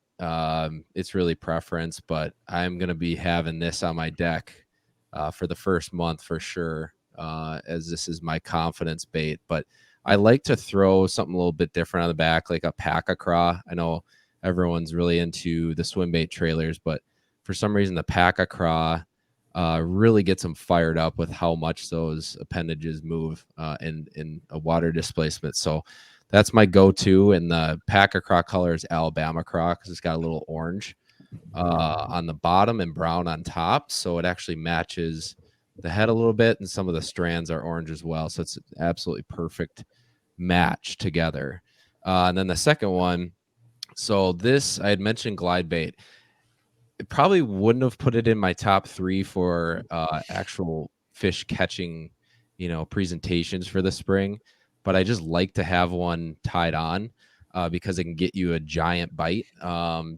It's really preference, but I'm going to be having this on my deck for the first month for sure, as this is my confidence bait. But I like to throw something a little bit different on the back, like a pack-a-craw. I know everyone's really into the swim bait trailers, but for some reason the pack-a-craw really gets them fired up with how much those appendages move in a water displacement. So that's my go-to, and the pack-a-craw color is Alabama craw because it's got a little orange on the bottom and brown on top, so it actually matches the head a little bit, and some of the strands are orange as well, so it's an absolutely perfect match together. And then the second one, so this, I had mentioned glide bait. It probably wouldn't have put it in my top 3 for actual fish catching, presentations for the spring, but I just like to have one tied on because it can get you a giant bite.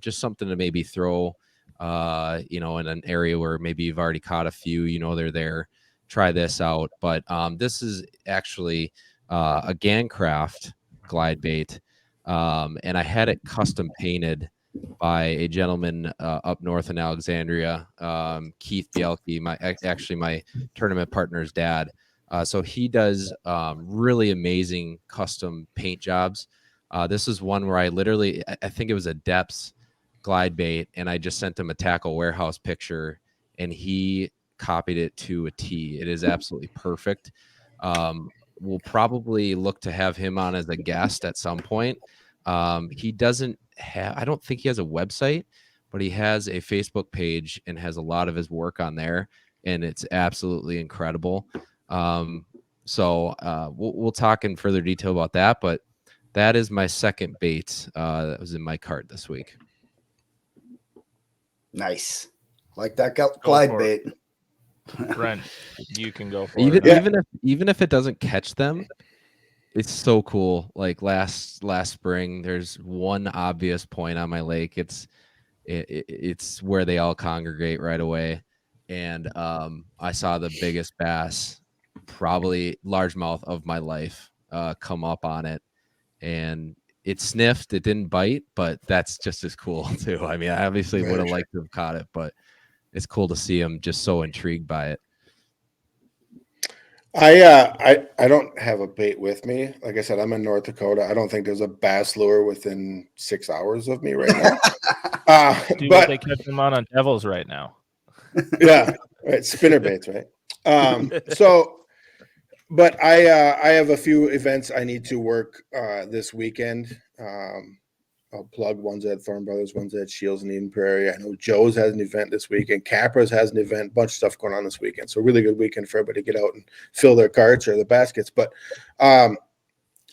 Just something to maybe throw, in an area where maybe you've already caught a few, they're there. Try this out. But this is actually a Gancraft glide bait, and I had it custom painted by a gentleman up north in Alexandria, Keith Bielke, my tournament partner's dad. So he does really amazing custom paint jobs. This is one where I think it was a Depths glide bait, and I just sent him a Tackle Warehouse picture, and he copied it to a T. It is absolutely perfect. We'll probably look to have him on as a guest at some point. He doesn't have, I don't think he has a website, but he has a Facebook page and has a lot of his work on there, and it's absolutely incredible. So we'll talk in further detail about that, but that is my second bait that was in my cart this week. Nice. Like that glide bait. Brent, you can go for it. Even if it doesn't catch them, it's so cool. Like last spring, there's one obvious point on my lake. It's where they all congregate right away, and I saw the biggest bass probably largemouth of my life come up on it, and it sniffed. It didn't bite, but that's just as cool too. I mean, I obviously would have liked to have caught it, but it's cool to see him just so intrigued by it. I don't have a bait with me. Like I said, I'm in North Dakota. I don't think there's a bass lure within 6 hours of me right now. But they catch them on Devils right now. Yeah, right. Spinner baits, right? But I have a few events I need to work this weekend. I'll plug ones at Thorn Brothers, ones at Shields and Eden Prairie. I know Joe's has an event this weekend. Capra's has an event, bunch of stuff going on this weekend. So really good weekend for everybody to get out and fill their carts or the baskets. But I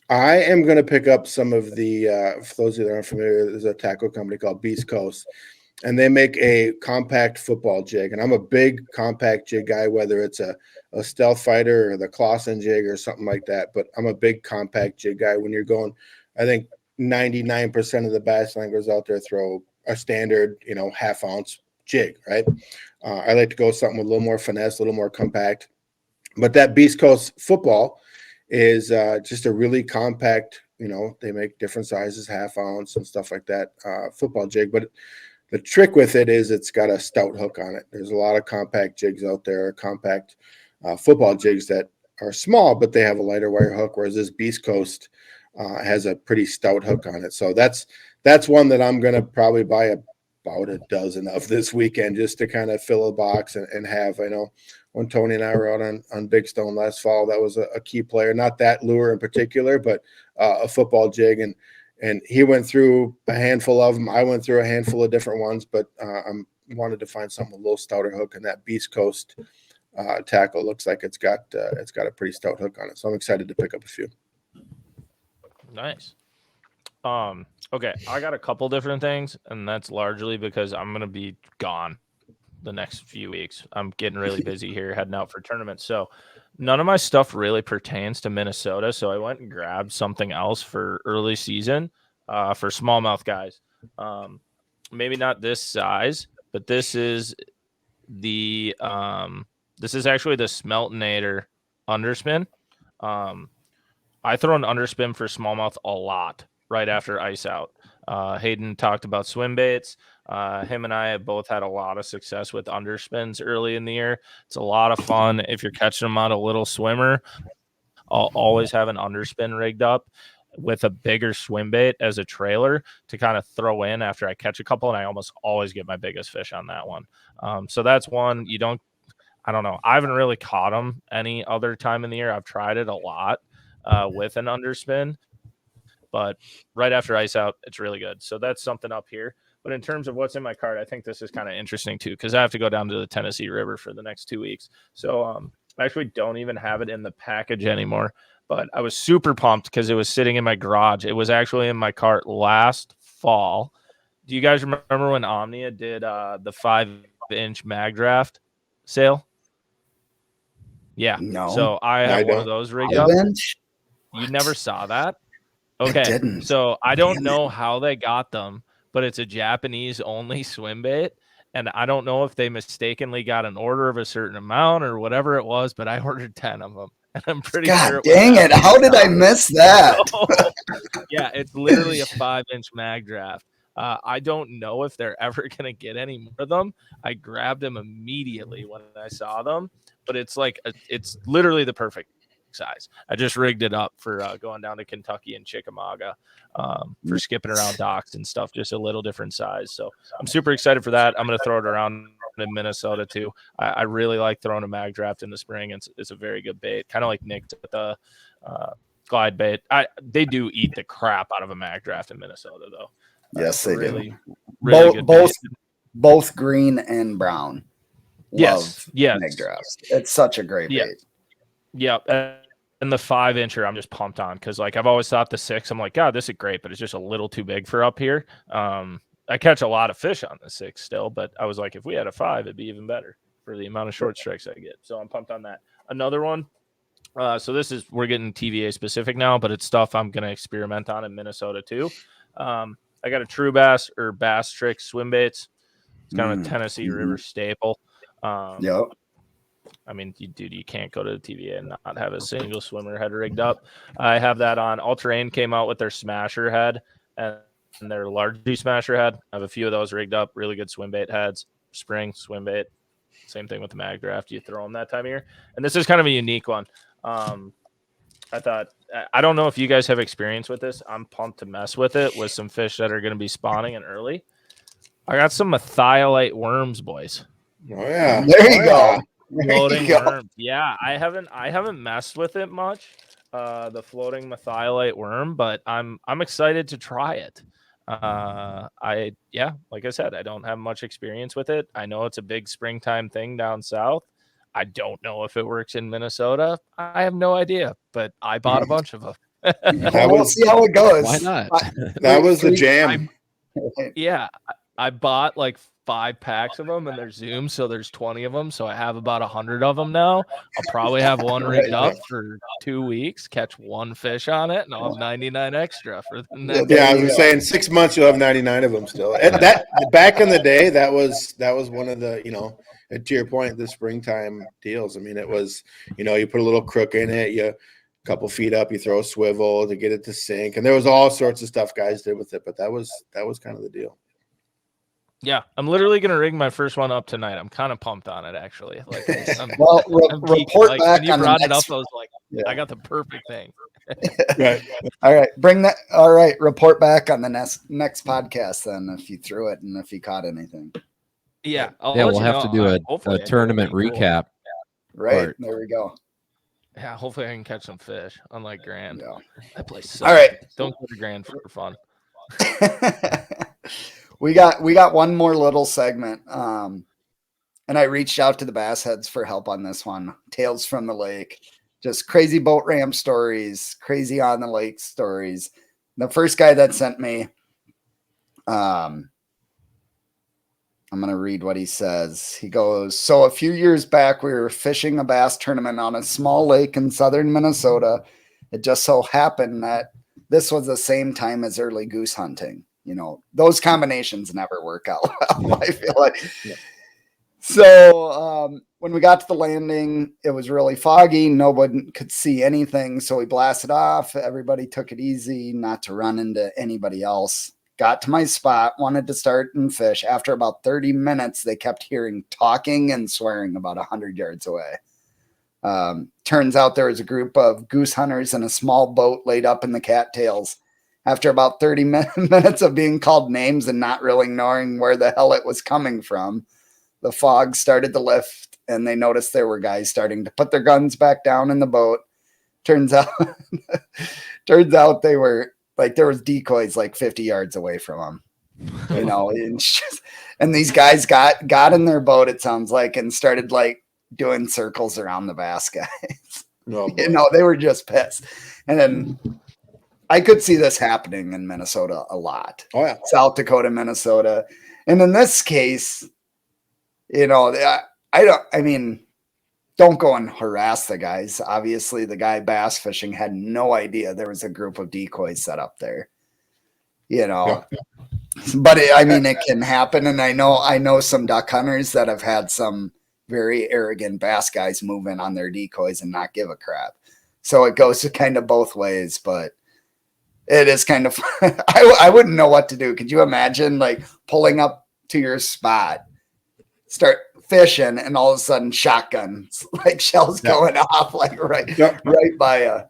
am going to pick up some of the, for those of you that aren't familiar, there's a tackle company called Beast Coast, and they make a compact football jig. And I'm a big compact jig guy, whether it's a stealth fighter or the Clausen jig or something like that. But I'm a big compact jig guy. When you're going, I think 99% of the bass anglers out there throw a standard, half ounce jig, right? I like to go something with a little more finesse, a little more compact. But that Beast Coast football is just a really compact, they make different sizes, half ounce and stuff like that, football jig. But the trick with it is it's got a stout hook on it. There's a lot of compact jigs out there, compact football jigs that are small, but they have a lighter wire hook, whereas this Beast Coast has a pretty stout hook on it. So that's one that I'm going to probably buy about a dozen of this weekend just to kind of fill a box and have. I know when Tony and I were out on Big Stone last fall, that was a key player, not that lure in particular, but a football jig. And he went through a handful of them. I went through a handful of different ones, but I wanted to find something with a little stouter hook, and that Beast Coast tackle looks like it's got a pretty stout hook on it. So I'm excited to pick up a few. Nice. Okay, I got a couple different things, and that's largely because I'm gonna be gone the next few weeks. I'm getting really busy here, heading out for tournaments. So none of my stuff really pertains to Minnesota. So I went and grabbed something else for early season for smallmouth guys. Maybe not this size, but this is the this is actually the Smeltinator underspin. I throw an underspin for smallmouth a lot right after ice out. Hayden talked about swim baits. Him and I have both had a lot of success with underspins early in the year. It's a lot of fun. If you're catching them on a little swimmer, I'll always have an underspin rigged up with a bigger swim bait as a trailer to kind of throw in after I catch a couple, and I almost always get my biggest fish on that one. So that's one. I don't know. I haven't really caught them any other time in the year. I've tried it a lot with an underspin, but right after ice out, it's really good. So that's something up here. But in terms of what's in my cart, I think this is kind of interesting too, because I have to go down to the Tennessee River for the next 2 weeks. So I actually don't even have it in the package anymore, but I was super pumped because it was sitting in my garage. It was actually in my cart last fall. Do you guys remember when Omnia did the 5-inch mag draft sale? Yeah. No. So I have one of those rigged up. You never saw that? Okay. Didn't. So I don't know how they got them, but it's a Japanese only swim bait. And I don't know if they mistakenly got an order of a certain amount or whatever it was, but I ordered 10 of them. And I'm pretty sure. Dang it. How did I miss that? Yeah, it's literally a 5-inch mag draft. I don't know if they're ever going to get any more of them. I grabbed them immediately when I saw them, but it's it's literally the perfect size. I just rigged it up for going down to Kentucky and Chickamauga for skipping around docks and stuff, just a little different size. So I'm super excited for that. I'm going to throw it around in Minnesota too. I really like throwing a mag draft in the spring. It's a very good bait, kind of like Nick with the glide bait. They do eat the crap out of a mag draft in Minnesota though. Yes, they really, do. Really both green and brown. Yes. Mag drafts. It's such a great bait. Yep. And the 5-incher, I'm just pumped on because I've always thought the 6. I'm like, God, this is great, but it's just a little too big for up here. I catch a lot of fish on the 6 still, but I was like, if we had a 5, it'd be even better for the amount of short strikes I get. So I'm pumped on that. Another one. So we're getting TVA specific now, but it's stuff I'm going to experiment on in Minnesota too. I got a True Bass or Bass Trick swim baits. It's kind of a Tennessee River staple. Yep. I mean, you can't go to the TVA and not have a single swimmer head rigged up. I have that on. All Terrain came out with their smasher head and their large smasher head. I have a few of those rigged up. Really good swim bait heads. Spring swim bait. Same thing with the mag draft. You throw them that time of year. And this is kind of a unique one. I thought, I don't know if you guys have experience with this. I'm pumped to mess with it with some fish that are going to be spawning in early. I got some methylite worms, boys. Oh yeah, there you go. Floating worms. Yeah, I haven't messed with it much. The floating methylite worm, but I'm excited to try it. Like I said, I don't have much experience with it. I know it's a big springtime thing down south. I don't know if it works in Minnesota. I have no idea, but I bought a bunch of them. We'll see how it goes. Why not? That was the jam. I bought like 5 packs of them, and they're zoomed, so there's 20 of them. So I have about 100 of them now. I'll probably have one rigged up for 2 weeks, catch one fish on it, and I'll have 99 extra for the next. Yeah, I was saying 6 months you'll have 99 of them still. And that back in the day, that was one of the, to your point, the springtime deals. I mean, it was, you put a little crook in it, you a couple feet up, you throw a swivel to get it to sink, and there was all sorts of stuff guys did with it, but that was kind of the deal. Yeah, I'm literally gonna rig my first one up tonight. I'm kind of pumped on it, actually. Like, report like, back when you on brought the it up, next. I was like, I got the perfect thing. Right. All right, bring that. All right, report back on the next podcast then if you threw it and if you caught anything. Yeah, we'll have to do a tournament recap. Right, there we go. Yeah, hopefully I can catch some fish. Unlike Grand, that place sucks. All right, don't go to Grand for fun. We got one more little segment, and I reached out to the BassHeads for help on this one. Tales from the Lake, just crazy boat ramp stories, crazy on the lake stories. The first guy that sent me, I'm gonna read what he says. He goes, "So a few years back, we were fishing a bass tournament on a small lake in southern Minnesota. It just so happened that this was the same time as early goose hunting." Those combinations never work out well, I feel like. Yeah. So when we got to the landing, it was really foggy. Nobody could see anything. So we blasted off. Everybody took it easy, not to run into anybody else. Got to my spot, wanted to start and fish. After about 30 minutes, they kept hearing talking and swearing about 100 yards away. Turns out there was a group of goose hunters in a small boat laid up in the cattails. After about 30 minutes of being called names and not really knowing where the hell it was coming from, the fog started to lift, and they noticed there were guys starting to put their guns back down in the boat. Turns out they were like, there was decoys like 50 yards away from them, and these guys got in their boat, it sounds like, and started like doing circles around the bass guys. They were just pissed. And then I could see this happening in Minnesota a lot. Oh yeah. South Dakota, Minnesota. And in this case, don't go and harass the guys. Obviously, the guy bass fishing had no idea there was a group of decoys set up there. Yeah. But it can happen. And I know some duck hunters that have had some very arrogant bass guys move in on their decoys and not give a crap. So it goes kind of both ways, but it is kind of fun. I wouldn't know what to do. Could you imagine like pulling up to your spot, start fishing, and all of a sudden shotguns, like shells going off, like right by a.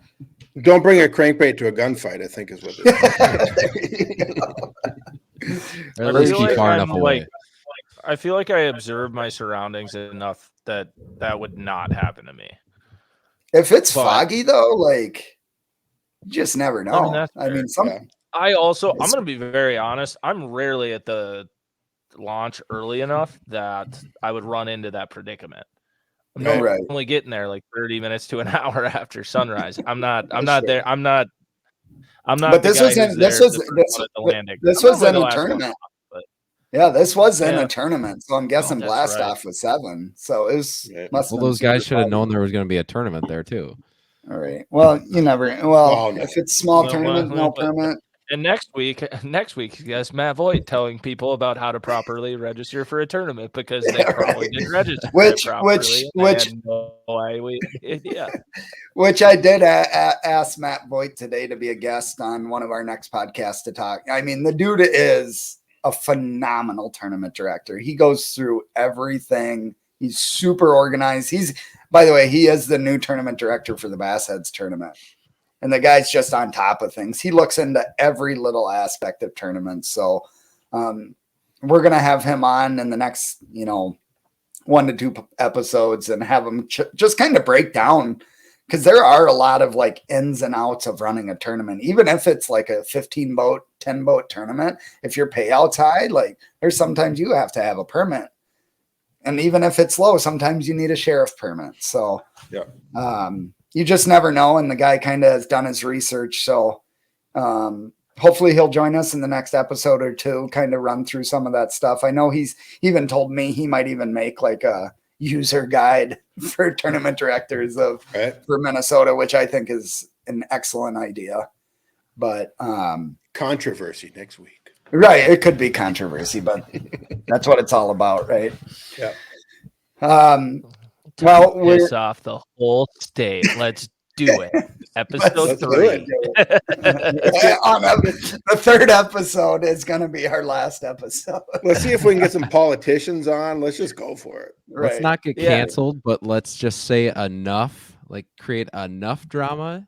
Don't bring a crankbait to a gunfight, I think is what it is. Or at least keep far enough away. I feel like I observe my surroundings enough that would not happen to me. If it's foggy though, like you just never know. I'm going to be very honest. I'm rarely at the launch early enough that I would run into that predicament. I'm only getting there like 30 minutes to an hour after sunrise. I'm not there. But this was in a tournament. Yeah, this was in a tournament, so I'm guessing blast off was 7. So it was. Those guys should have known there was going to be a tournament there too. All right. Well, you never. Well, if it's small tournament, no permit. And next week, yes, Matt Voigt telling people about how to properly register for a tournament because they probably didn't register it properly. Which had no idea. Which I did ask Matt Voigt today to be a guest on one of our next podcasts to talk. I mean, the dude is a phenomenal tournament director. He goes through everything. He's super organized. By the way, he is the new tournament director for the BassHeads tournament. And the guy's just on top of things. He looks into every little aspect of tournaments. So we're going to have him on in the next, 1 to 2 episodes and have him just kind of break down, because there are a lot of like ins and outs of running a tournament. Even if it's like a 15 boat, 10 boat tournament, if your payout's high, like there's sometimes you have to have a permit. And even if it's low, sometimes you need a sheriff permit. So yeah. You just never know. And the guy kind of has done his research. So hopefully he'll join us in the next episode or 2, kind of run through some of that stuff. I know he's even told me he might even make like a user guide for tournament directors for Minnesota, which I think is an excellent idea. But controversy next week. Right. It could be controversy, but that's what it's all about. Right. Yeah. Well, piss off the whole state. Let's do it. Episode 3. The 3rd episode is going to be our last episode. Let's see if we can get some politicians on. Let's just go for it. Right. Let's not get canceled, but let's just say enough, like create enough drama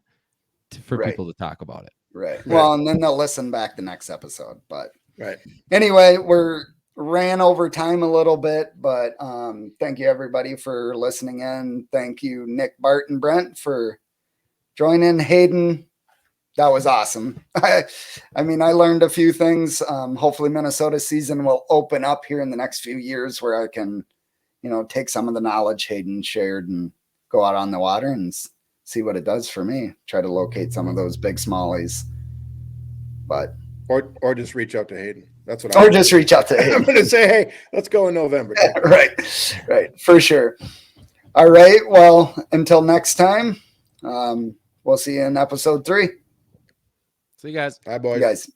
for people to talk about it. Right. Well, and then they'll listen back the next episode. But anyway, we're ran over time a little bit, but thank you everybody for listening in. Thank you, Nick, Bart, and Brent, for joining. Hayden, that was awesome. I mean, I learned a few things. Hopefully Minnesota season will open up here in the next few years where I can, take some of the knowledge Hayden shared and go out on the water and see what it does for me. Try to locate some of those big smallies. But or just reach out to Hayden. That's what. Just reach out to Hayden. I'm going to say, hey, let's go in November. Right, for sure. All right. Well, until next time, we'll see you in episode 3. See you guys. Bye, boys. You guys.